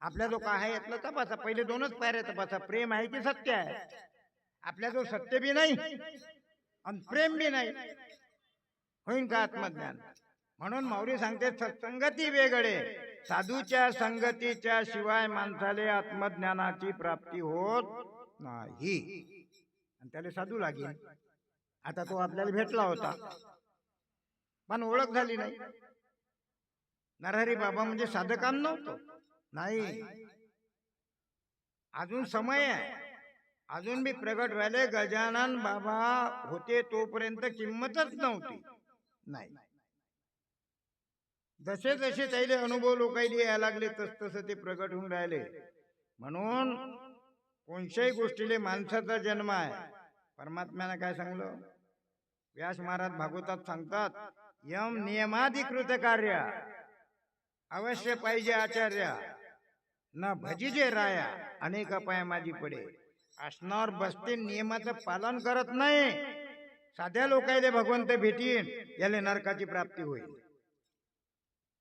आपल्या जो काय आहे यातलं तपासा. पहिले दोनच पायऱ्या तपासा, प्रेम आहे की सत्य आहे. आपल्या जो सत्य बी नाही आणि प्रेम बी नाही, होईन का आत्मज्ञान? म्हणून माऊली सांगते सत्संगती वेगळे. साधूच्या संगतीच्या शिवाय माणसाले आत्मज्ञानाची प्राप्ती होत नाही. आणि त्याला साधू लागेल. आता तो आपल्याला भेटला होता पण ओळख झाली नाही. नरहरी बाबा म्हणजे साधं काम नव्हतं, नाही. अजून समय आहे, अजून बी प्रगट व्हायले. गजानन बाबा होते तोपर्यंत किंमतच नव्हती. नाही, जसे जसे त्याले अनुभव लोकायले यायला लागले तसतसं ते प्रगट होऊन राहिले. म्हणून कोणत्याही गोष्टीले माणसाचा जन्म आहे. परमात्म्याने काय सांगलं? व्यास महाराज भागवतात सांगतात, यम नियमाधिकृत कार्य अवश्य पाहिजे आचार्य, न भजीजे राया अनेक पाय माझी पडे. असणार बसते नियमाचं पालन करत नाही, साध्या लोकायले भगवंत भेटीन, याले नरकाची प्राप्ती होईल.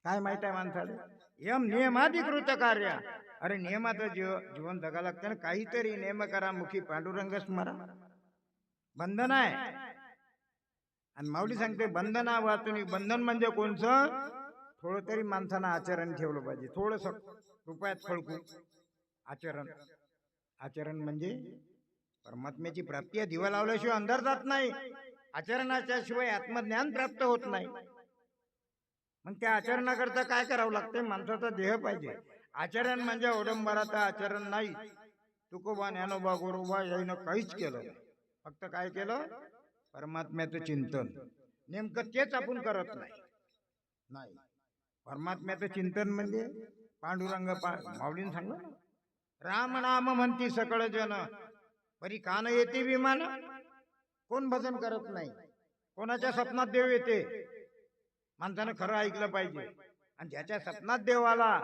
काय माहित आहे माणसाला? यम नियमाधिकृत कार्य. अरे नियमाचं जीवन जगा लागतं ना. काहीतरी नियम करा, मुखी पांडुरंग स्मरा. बंधन आहे. आणि माऊली सांगते बंधना वाचून. बंधन म्हणजे कोणचं? थोडं तरी माणसानं आचरण ठेवलं पाहिजे. थोडस रुपयात फळकू आचरण. आचरण म्हणजे परमात्म्याची प्राप्ती आहे. दिवा लावल्याशिवाय अंधार जात नाही. आचरणाच्या शिवाय आत्मज्ञान प्राप्त होत नाही. मग त्या आचरणाकरता काय करावं लागते? माणसाचा देह पाहिजे. आचरण म्हणजे औडंबराचं आचरण नाही. तुकोबा ज्ञानोबा गोरोबा यानं काहीच केलं नाही. फक्त काय केलं? परमात्म्याचं चिंतन. नेमकं तेच आपण करत नाही. परमात्म्याचं चिंतन म्हणजे पांडुरंग. माऊलीने सांगलं, राम नाम म्हणती सकळ जन, परी कान येते विमान. कोण भजन करत नाही? कोणाच्या स्वप्नात देव येते? माणसानं खरं ऐकलं पाहिजे. आणि ज्याच्या स्वप्नात देव आला,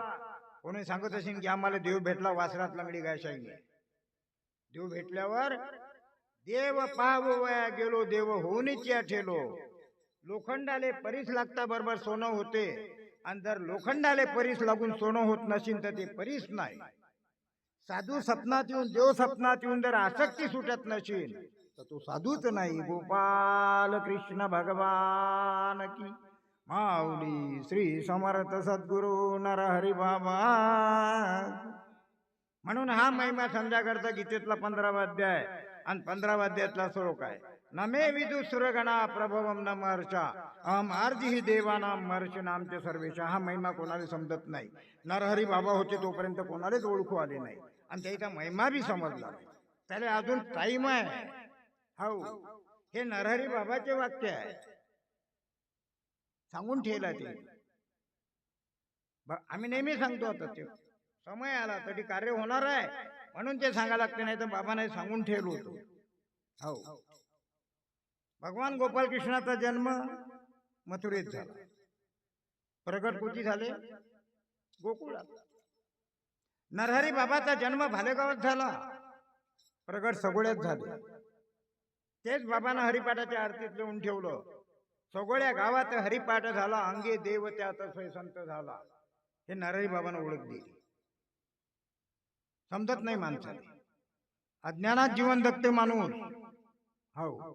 कोणी सांगत असेल की आम्हाला देव भेटला वासरात लंगडी गायशाईने. देव भेटल्यावर देव पावया गेलो, देव होऊनच या ठेलो. लोखंडाले परीस लागता बरोबर सोनं होते. आणि जर लोखंडाले परीस लागून सोनं होत नशील तर ते परीस नाही. साधू सपनात येऊन, देव सपनात येऊन जर आसक्ती सुटत नशील तर तो साधूच नाही. गोपाल कृष्ण भगवान की माऊली. श्री समर्थ सद्गुरु नरहरी बाबा. म्हणून हा महिमा समजा करता गीतेतला 15वा अध्याय आणि 15वा अध्यायातला श्लोक आहे. नमे विदुसुरगणा प्रभवम न महर्षा अहम आर्जी देवानाम महर्षी नामचे सर्वेशा. हा महिमा कोणाला समजत नाही. नरहरी बाबा होते तोपर्यंत कोणालाच ओळखू आले नाही. आणि त्याचा महिमा बी समजला नाही. त्याला अजून टाईम आहे. हो, हे नरहरी बाबाचे वाक्य आहे. सांगून ठेवला ते. आम्ही नेहमी सांगतो आता ते समय आला तरी कार्य होणार आहे म्हणून ते सांगा लागते. नाही तर बाबाने सांगून ठेवलं होतं. हो, भगवान गोपाल कृष्णाचा जन्म मथुरेत झाला. प्रगट कुठे झाले? गोकुळात. नरहरी बाबाचा जन्म भालेगावात झाला. प्रगट सगोळ्यात झाले. तेच बाबानं हरिपाठाच्या आरतीत लिहून ठेवलं. सगळ्या गावात हरिपाठ झाला, अंगे देव त्यात सोय संत झाला. हे नरहरी बाबांना ओळख दिली. समजत नाही माणसाने. अज्ञानात जीवन जगते माणूस. हो,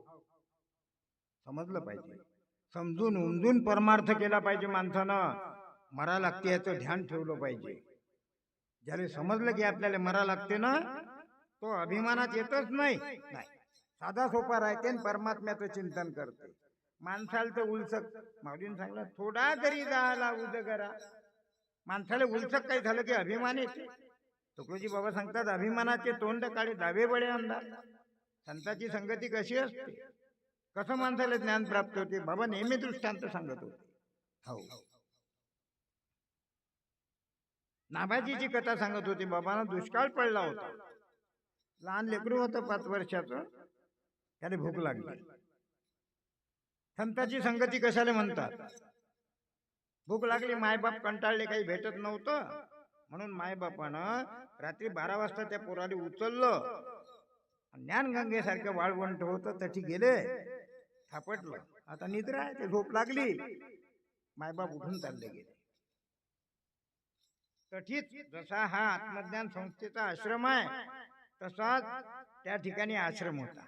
समजलं पाहिजे. समजून उमजून परमार्थ केला पाहिजे माणसानं. मरा लागते याचं ध्यान ठेवलं पाहिजे. ज्याला समजलं की आपल्याला मरा लागते ना, तो अभिमानात येतच नाही. साधा सोपा राहते आणि परमात्म्याचं चिंतन करते. माणसाला तर उलसक, माऊलीने सांगलं थोडा तरी झाला उदगरा. माणसाला उलसक काही झालं की अभिमान येते. तुकडोजी बाबा सांगतात, अभिमानाचे तोंड काळे दावे बळे आमदार. संतांची संगती कशी असते, कसं माणसाला ज्ञान प्राप्त होते, बाबा नेहमी दृष्टांत सांगत होते. हो, नाभाजीची कथा सांगत होती. बाबांना दुष्काळ पडला होता. लहान लेकरू होतं 5 वर्षाचं. त्याला भूक लागली. संतांची संगती कशाला म्हणतात? भूक लागली, मायबाप कंटाळले, काही भेटत नव्हतं, म्हणून मायबापानं रात्री 12 वाजता त्या पोराला उचललं. ज्ञानगंगेसारखं वाळवंट होतं, तठी गेले, थापटलं. आता निद्रा आहे, ते झोप लागली. मायबाप उठून चालले गेले. तठीच जसा हा आत्मज्ञान संस्थेचा आश्रम आहे, तसाच त्या ठिकाणी आश्रम होता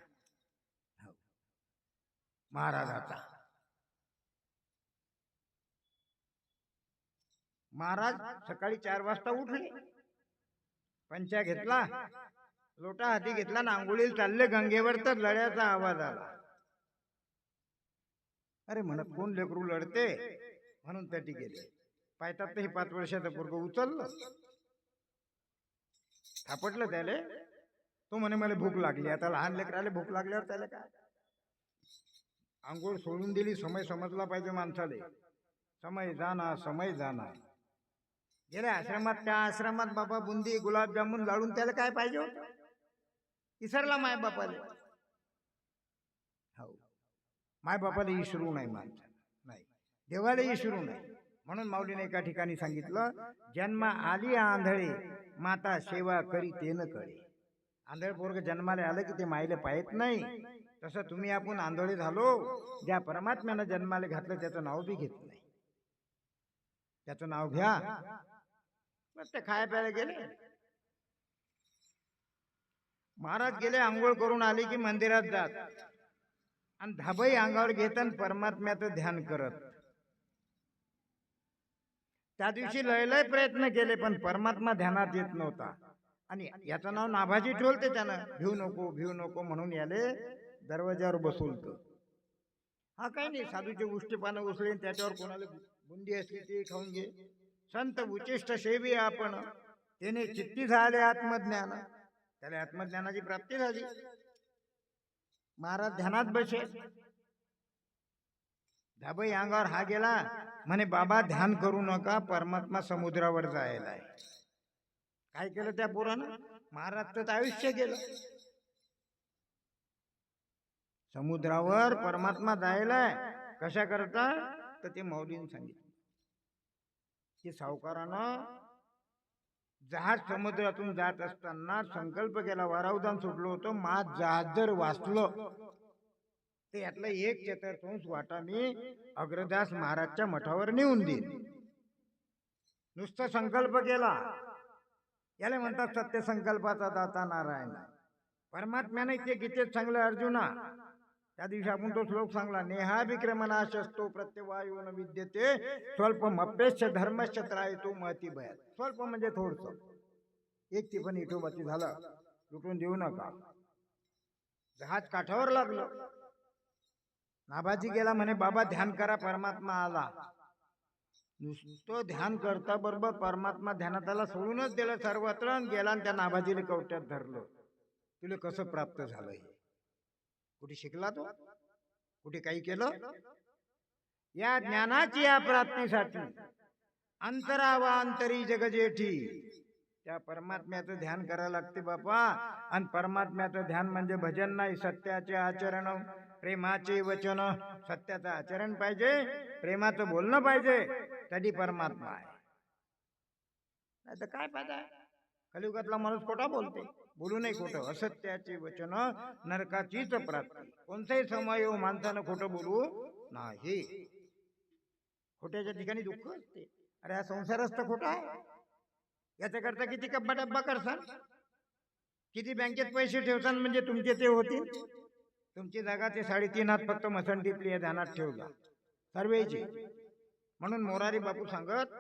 महाराजाचा. महाराज सकाळी 4 वाजता उठले, पंचा घेतला, लोटा हाती घेतला ना आंघोळीला चालले गंगेवर, तर लढ्याचा आवाज आला. अरे म्हणत कोण लेकरू लढते, म्हणून त्याटी गेले. पाहतात तर हे 5 वर्षाचं पोरगं उचललं, थापटलं त्याले. तो म्हणे मला भूक लागली. आता लहान लेकराला भूक लागल्यावर त्याला काय, आंघोळ सोडून दिली. समय समजला पाहिजे माणसाले. समय जाना, समय जाना. गेले आश्रमात. त्या आश्रमात बाबा बुंदी गुलाबजामुन लाडून त्याला काय पाहिजे होतं, विसरला मायबापाला. हो, मायबापाला विसरू नाही माणसाला, नाही देवाला विसरू नाही. म्हणून माऊलीने एका ठिकाणी सांगितलं, जन्म आली आंधळे माता सेवा करी तेन कळे. आंधळ पोरग जन्माला आलं की ते मायले पाहत नाही. तसं तुम्ही आपण आंधळे झालो. ज्या परमात्म्यानं जन्माला घातलं त्याचं नाव बी घेत नाही. त्याचं नाव घ्या. मग ते खाया प्यायला गेले. महाराज गेले, आंघोळ करून आले की मंदिरात जात आणि धाबई अंगावर घेत आणि परमात्म्याचं ध्यान करत. त्या दिवशी लय प्रयत्न केले, पण परमात्मा ध्यानात येत नव्हता. आणि याचं नाव नाभाजी ठेवते त्यानं. भिऊ नको, भिऊ नको म्हणून याले दरवाजावर बसवलत. हा काही नाही, साधूचे उष्टी पानं उचले, त्याच्यावर कोणाला बुंदी असली ते खाऊन घे. संत उचिष्ट सेवी आपण, त्याने चित्ती झाले आत्मज्ञान. त्याला आत्मज्ञानाची प्राप्ती झाली. महाराज ध्यानात बसे. धाबई अंगावर हा गेला, म्हणे बाबा ध्यान करू नका, परमात्मा समुद्रावर जायला आहे. काय केलं त्या पोरानं? महाराजचं आयुष्य गेलं. समुद्रावर परमात्मा जायलाय. कशा करता? तर ते माऊलीने सांगितलं की सावकारानं जहाज समुद्रातून जात असताना संकल्प केला, वारावदान सुटलो होतं, माझ जहाज जर वाचलं ते यातलं 1/4 वाटा मी अग्रदास महाराजच्या मठावर नेऊन देईन. नुसतं संकल्प केला. याला म्हणतात सत्य संकल्पाचा दाता नारायण. परमात्म्याने ते गीतेत सांगलं, अर्जुना त्या दिवशी आपण तो श्लोक सांगला, नेहा विक्रमनाशस्तो प्रत्यवायो न विद्यते स्वल्पमप्यश्च धर्मश्च त्रायतो महती भयात. स्वल्प म्हणजे थोडस, एक ती पण इटोबाची झालं, लुटून देऊ नका. जहाज काठावर लागलं. नाभाजी गेला, म्हणे बाबा ध्यान करा, परमात्मा आला. नुसतं ध्यान करता बरोबर परमात्मा ध्यानात आला. सोडूनच दिलं सर्वत्र, गेला आणि त्या नाभाजीला कवट्यात धरलं. तुला कसं प्राप्त झालं? कुठे शिकला तो? कुठे काही केलं? या ज्ञानाची या प्राप्तीसाठी अंतरावांतरी जगजेठी त्या परमात्म्याचं ध्यान करायला लागते बापा. आणि परमात्म्याचं ध्यान म्हणजे भजन नाही, सत्याचे आचरण, प्रेमाचे वचन. सत्याचं आचरण पाहिजे, प्रेमाचं बोलणं पाहिजे, तरी परमात्मा आहे. नाही तर काय फायदा आहे? कलियुगातला माणूस खोटा बोलते, बोलू नाही खोटं. असत्याचे वचन नरकाचीच प्राप्ती. कोणताही समय हो माणसानं खोटं बोलू नाही. खोट्याच्या ठिकाणी दुःख असते. अरे हा संसारच तर खोटा आहे. याच्याकरता किती कब्बा डब्बा करसान. किती बँकेत पैसे ठेवसान म्हणजे तुमचे ते होतील. तुमची जागा ते 3.5 हात फक्त मसंडीतली आहे, ध्यानात ठेवला सर्वेची. म्हणून मोरारी बापू सांगत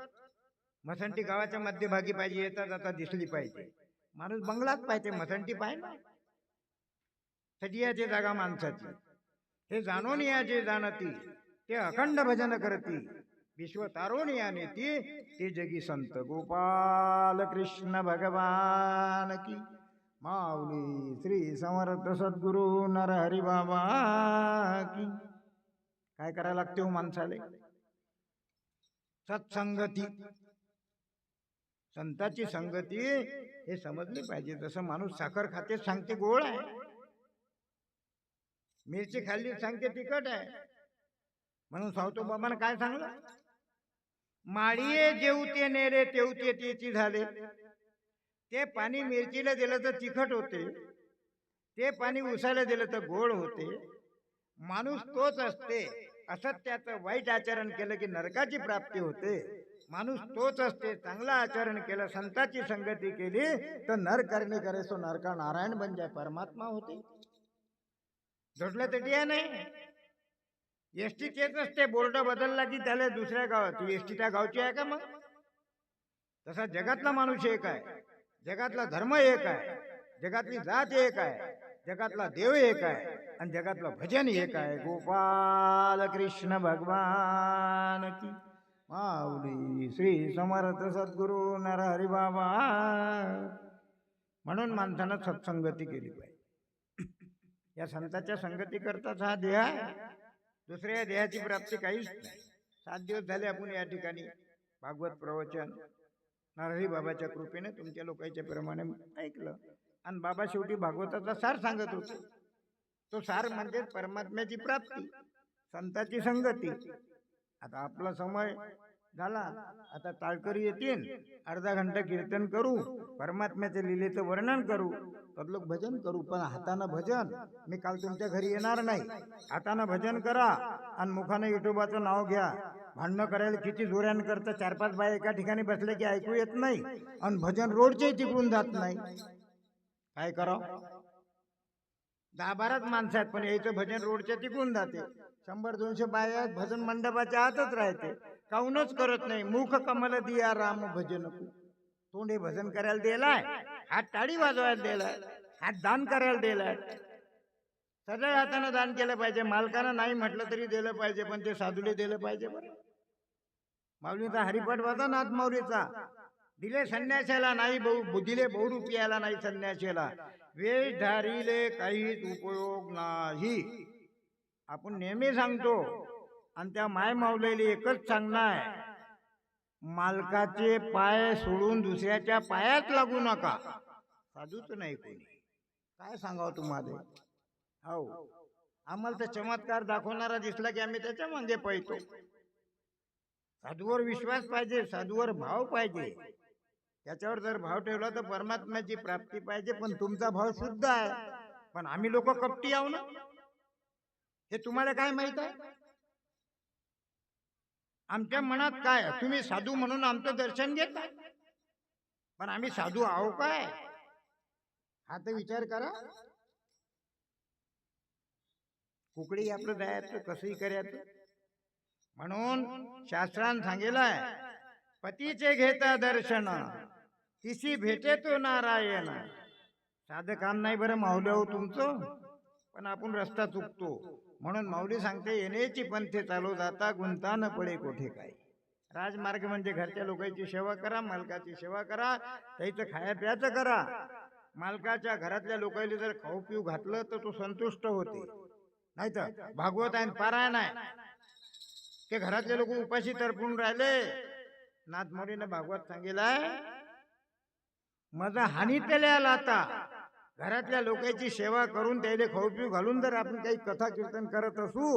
मसंटी गावाच्या मध्यभागी पाहिजे, येता जाता दिसली पाहिजे. माणूस बंगलाच पाहिजे, मसंटी पाहिजे. सजियाची जागा माणसाची, हे जाणून याचे जाणती, ते अखंड भजन करती, विश्व तारुण या नेती, ते जगी संत गोपाल कृष्ण भगवान की. माऊली श्री समर्थ सद्गुरु नरहरी बाबा की. काय करायला लागते हो माणसाले? सत्संगती, संताची संगती हे समजले पाहिजे. जसं माणूस साखर खाते सांगते गोड आहे, मिरची खाल्ली सांगते तिखट आहे. म्हणून सावतो बाबांना काय सांगलं? माळीये जेवते नेरे तेवते तेची झाले. ते पाणी मिरचीला दिलं तर तिखट होते, ते पाणी उसाला दिलं तर गोड होते. माणूस तोच असते. असत्याचं वाईट आचरण केलं की नरकाची प्राप्ती होते. माणूस तोच असते. चांगलं आचरण केलं, संताची संगती केली तर नर करणे करे सो नरका नारायण बन जाय, परमात्मा होते. जोडलं तर या नाही. एसटी तेच असते, बोर्ड बदलला की त्याला दुसऱ्या गावात. एसटी त्या गावची आहे का मग? तसा जगातला माणूस एक आहे, जगातला धर्म एक आहे, जगातली जात एक आहे, जगातला देव एक आहे आणि जगातलं भजन एक आहे. गोपाल कृष्ण भगवान की. माऊली श्री समर्थ सद्गुरु नरहरी बाबा. म्हणून माणसानं सत्संगती केली पाहिजे. या संतांच्या संगती करताच हा देह आहे. दुसऱ्या देहाची प्राप्ती काहीच नाही. 7 दिवस झाले आपण या ठिकाणी भागवत प्रवचन नरहरी बाबाच्या कृपेने तुमच्या लोकांच्या प्रमाणे ऐकलं. आणि बाबा शेवटी भागवताचा सार सांगत होते. तो सार म्हणजे परमात्म्याची प्राप्ती, संताची संगती. आता आपला समय झाला, आता टाळकरी येतील, अर्धा घंटा कीर्तन करू, परमात्म्याच्या लीलेचं वर्णन करू, तर लोक भजन करू. पण हातानं भजन, मी काल तुमच्या घरी येणार नाही. हातानं भजन करा आणि मुखानं विठोबाचं नाव घ्या. भांडणं करायला किती जोऱ्यानं करतं, 4-5 बाया एका ठिकाणी बसले की ऐकू येत नाही आणि भजन रोडचे तिकडून जात नाही. काय करावं? 10-12 माणसं आहेत पण यायचं भजन रोडच्या तिकडून जाते. 100-200 बाया भजन मंडपाच्या आतच राहते, काऊनच करत नाही. मुख कमल दिया राम भजन. तोंडे भजन करायला दिलाय, हात टाळी वाजवायला दिलाय, हात दान करायला दिलाय. सगळ्या हातानं दान केलं पाहिजे. मालकानं नाही म्हटलं तरी दिलं पाहिजे, पण ते साधूले दिलं पाहिजे. बरं, माऊलीचा हरिपाठ वाचा नाथ माऊलीचा. दिले संन्याशाला नाही दिले बहुरूपियाला नाही संन्याशाला, वेश धारीले काहीच उपयोग नाही. आपण नेहमी सांगतो आणि त्या माय माऊलीला एकच सांगणार, मालकाचे पाय सोडून दुसऱ्याच्या पायात लागू नका. साधूच नाही कोणी. काय सांगावं तुम्हाला? हो, आम्हाला तर चमत्कार दाखवणारा दिसला की आम्ही त्याच्या मागे पळतो. साधूवर विश्वास पाहिजे, साधूवर भाव पाहिजे. त्याच्यावर जर भाव ठेवला तर परमात्म्याची प्राप्ती पाहिजे. पण तुमचा भाव शुद्ध आहे, पण आम्ही लोक कपटी आहो ना, हे तुम्हाला काय माहित आहे? आमच्या मनात काय, तुम्ही साधू म्हणून आमचं दर्शन घेता, पण आम्ही साधू आहो काय? हा तर विचार करा. कुकडी आपलं जायचं कसंही करायचं. म्हणून शास्त्रान सांगेलाय, पतीचे घेता दर्शन तिशी भेटे तो नारायण. साधं काम नाही बरं माऊली हो तुमचं, पण आपण रस्ता चुकतो. म्हणून माऊली सांगते, येण्याची पंथे चालू जाता गुंता न पडे कोठे काय. राजमार्ग म्हणजे घरच्या लोकांची सेवा करा, मालकाची सेवा करा, त्याचं खाया प्याचं करा. मालकाच्या घरातल्या लोकांनी जर खाऊ पिऊ घातलं तर तो संतुष्ट होते. नाही तर भागवत आहे पारायण आहे, ते घरातले लोक उपाशी तरपून राहिले. नाथ माऊलीनं भागवत सांगितलंय, माझा हानीतल्या लाता घरातल्या लोकांची सेवा करून त्याला खाऊ पिऊ घालून जर आपण काही कथा कीर्तन करत असू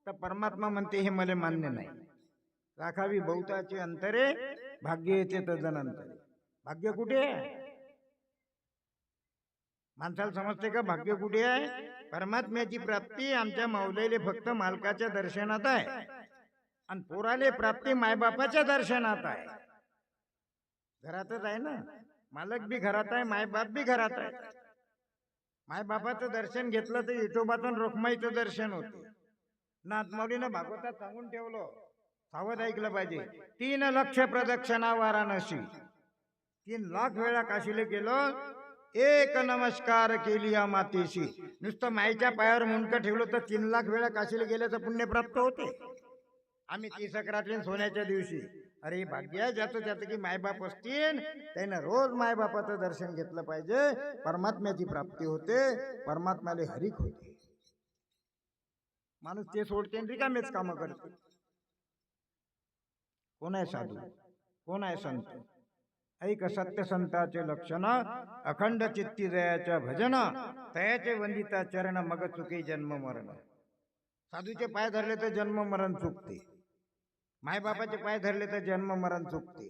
तर परमात्मा म्हणते हे मला मान्य नाही. राखावी बहुताचे अंतरे भाग्य येते तदनंतरे. भाग्य कुठे आहे? माणसाला समजते का भाग्य कुठे आहे? परमात्म्याची प्राप्ती आमच्या माऊलीले फक्त मालकाच्या दर्शनात आहे आणि पोराले प्राप्ती मायबापाच्या दर्शनात आहे. घरातच आहे ना. मालक बी घरात आहे, मायबाप बी घरात आहे. मायबापाचं दर्शन घेतलं तर विठोबाचं रोखमाईचं दर्शन होते. नाथमाऊलीनं भागवतात सांगून ठेवलं, सावध ऐकलं पाहिजे. 3 लक्ष प्रदक्षिणा वाराणसी, 3 लाख वेळा काशीले गेलं, एक नमस्कार केली या मातेशी. नुसतं माईच्या पायावर मुंडकं ठेवलं तर 3 लाख वेळा काशीला गेल्याचं पुण्य प्राप्त होते. आम्ही 30 अकरातल्या सोन्याच्या दिवशी, अरे भाग्य ज्याचं त्याचं की मायबाप असतील त्यानं रोज मायबापाचं दर्शन घेतलं पाहिजे. परमात्म्याची प्राप्ती होते, परमात्म्याला हरिक होते. माणूस ते सोडते आणि रिकामेच कामं करते. कोण आहे साधू, कोण आहे संत? ऐक सत्य संताचे लक्षण, अखंड चित्ती दयाच्या भजन, तयाचे वंदिता चरण, मग चुके जन्म मरण. साधूचे पाय धरले तर जन्म मरण चुकते, मायबापाचे पाय धरले तर जन्म मरण चुकते,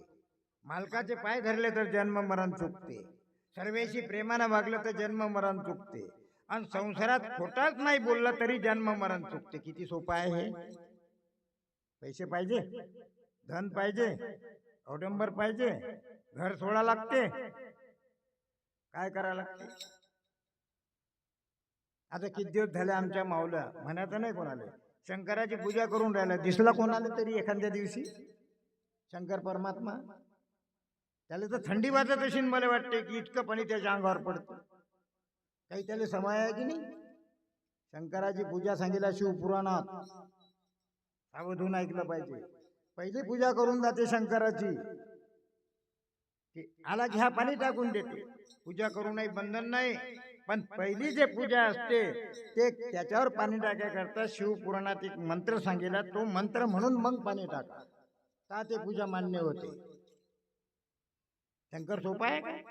मालकाचे पाय धरले तर जन्म मरण चुकते, सर्वेशी प्रेमानं वागलं तर जन्म मरण चुकते, आणि संसारात खोटाच नाही बोलला तरी जन्म मरण चुकते. किती सोपं आहे हे. पैसे पाहिजे, धन पाहिजे, अवडंबर पाहिजे, घर सोडा लागते, काय करा लागते. आता किती दिवस झाले आमच्या माऊला म्हणायचं नाही कोणाला, शंकराची पूजा करून राहिला. दिसला कोणाला तरी एखाद्या दिवशी शंकर परमात्मा? त्याला तर थंडी वाजत अशी मला वाटते की इतकं पाणी त्याच्या अंगावर पडतं. काही त्याला समय आहे की नाही? शंकराची पूजा सांगितला शिवपुराणात, सावधून ऐकलं पाहिजे. पहिली पूजा करून जाते शंकराची, आला की हा पाणी टाकून देते. पूजा करू नाही बंधन नाही, पण पहिली जे पूजा असते ते त्याच्यावर पाणी टाकायकरता शिवपुराणात एक मंत्र सांगितला, तो मंत्र म्हणून मग पाणी टाका, का ते पूजा मान्य होते. शंकर सोपा आहे काय?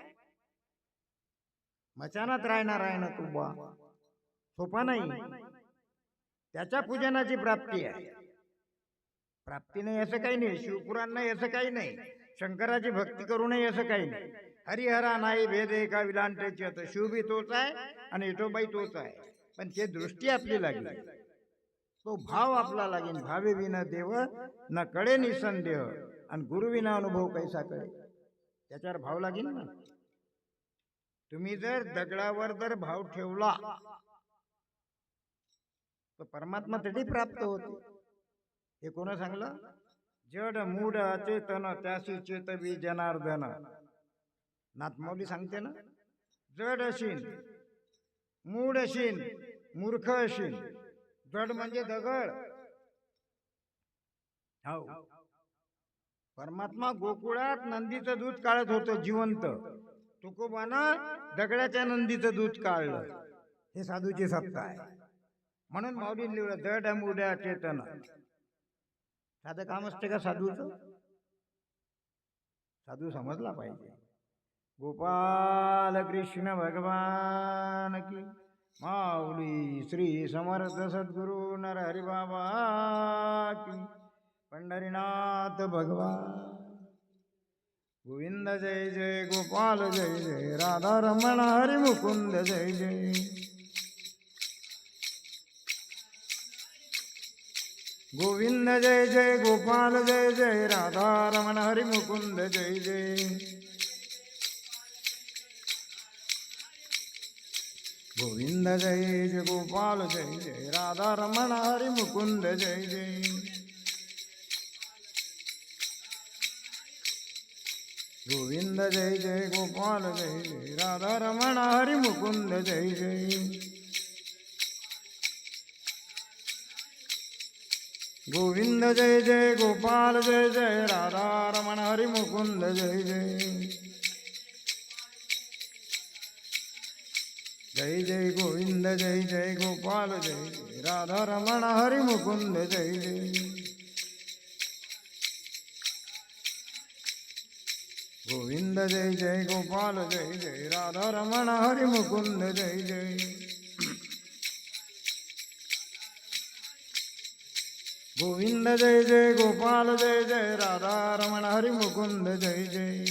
मचानात राहणार आहे ना तू बा, सोपा नाही. त्याच्या पूजनाची प्राप्ती आहे. प्राप्ती नाही असं काही नाही, शिवपुराण नाही असं काही नाही, शंकराची भक्ती करू नये असं काही नाही. हरिहरा नाही भेद एका विलांटेची, आता शिव बी तोच आहे आणि विठोबाई तोच आहे, पण ते दृष्टी आपली लागेल, तो भाव आपला लागेल. भावे विना देव न कळे निसंदेह, आणि गुरु विना अनुभव कैसा कळे, त्याच्यावर भाव लागेल ना. तुम्ही जर दगडावर जर भाव ठेवला तर परमात्मा तरी प्राप्त होते. हे कोण सांगलं? जड मूड अचेतन त्याशी चेतवी जनार्दन. नाथमाऊली सांगते ना, जड अशीन, मूड अशीन, मूर्ख अशीन. जड म्हणजे दगड. हो, परमात्मा गोकुळात नंदीचं दूध काढत होतं जिवंत, तुकोबानं दगडाच्या नंदीचं दूध काढलं. हे साधूची सत्ता आहे. म्हणून माऊलीने लिहिलं जड मूड अचेतन. साधं काम असते का साधूचं? साधू समजला पाहिजे. गोपाल कृष्ण भगवान की माऊली श्री समर्थ सद्गुरु नरहरी बाबा की पंढरीनाथ भगवान. गोविंद जय जय गोपाल जय जय राधा रमण हरी मुकुंद जय जय. गोविंद जय जय गोपाल जय जय राधा रमण हरी मुकुंद जय जय. गोविंद जय जय गोपाल जय जय राधा रमण हरी मुकुंद जय जय. गोविंद जय जय गोपाल जय जय राधा रमण हरी मुकुंद जय जय. गोविंद जय जय गोपाल जय जय राधा रमण हरी मुकुंद जय जय. जय जय गोविंद जय जय गोपाल जय जय राधा रमण हरी मुकुंद जय जय. गोविंद जय जय गोपाल जय जय राधा रमण हरी मुकुंद जय जय. गोविंद जय जय गोपाल जय जय राधा रमण हरी मुकुंद जय जय.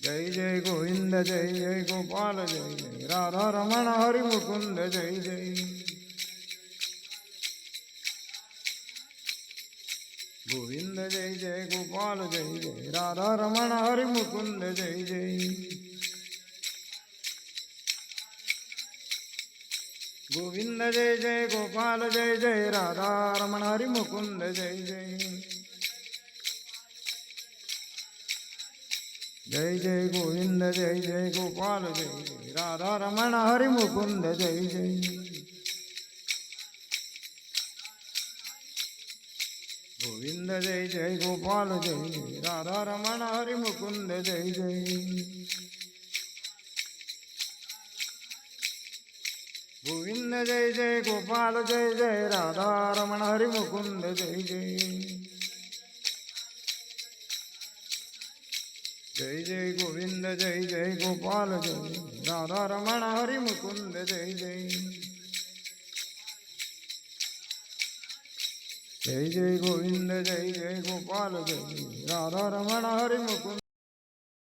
जय जय गोविंद जय जय गोपाल जय जय राधा रमण हरी मुकुंद जय जय. गोविंद जय जय गोपाल जय जय राधा रमण हरी मुकुंद जय जय गोविंद जय जय गोपाल जय जय राधा रमण हरी मुकुंद जय जय जय जय गोविंद जय जय गोपाल जय जय राधा रमण हरि मुकुंद जय जय गोविंद जय जय गोपाल जय जय राधा रमण हरि मुकुंद जय जय गोविंद जय जय गोपाल जय जय राधा रमण हरि मुकुंद जय जय जय जय गोविंद जय जय गोपाल जय राधा रमण हरि मुकुंद जय जय जय जय गोविंद जय जय गोपाल जय राधा रमण हरि मुकुंद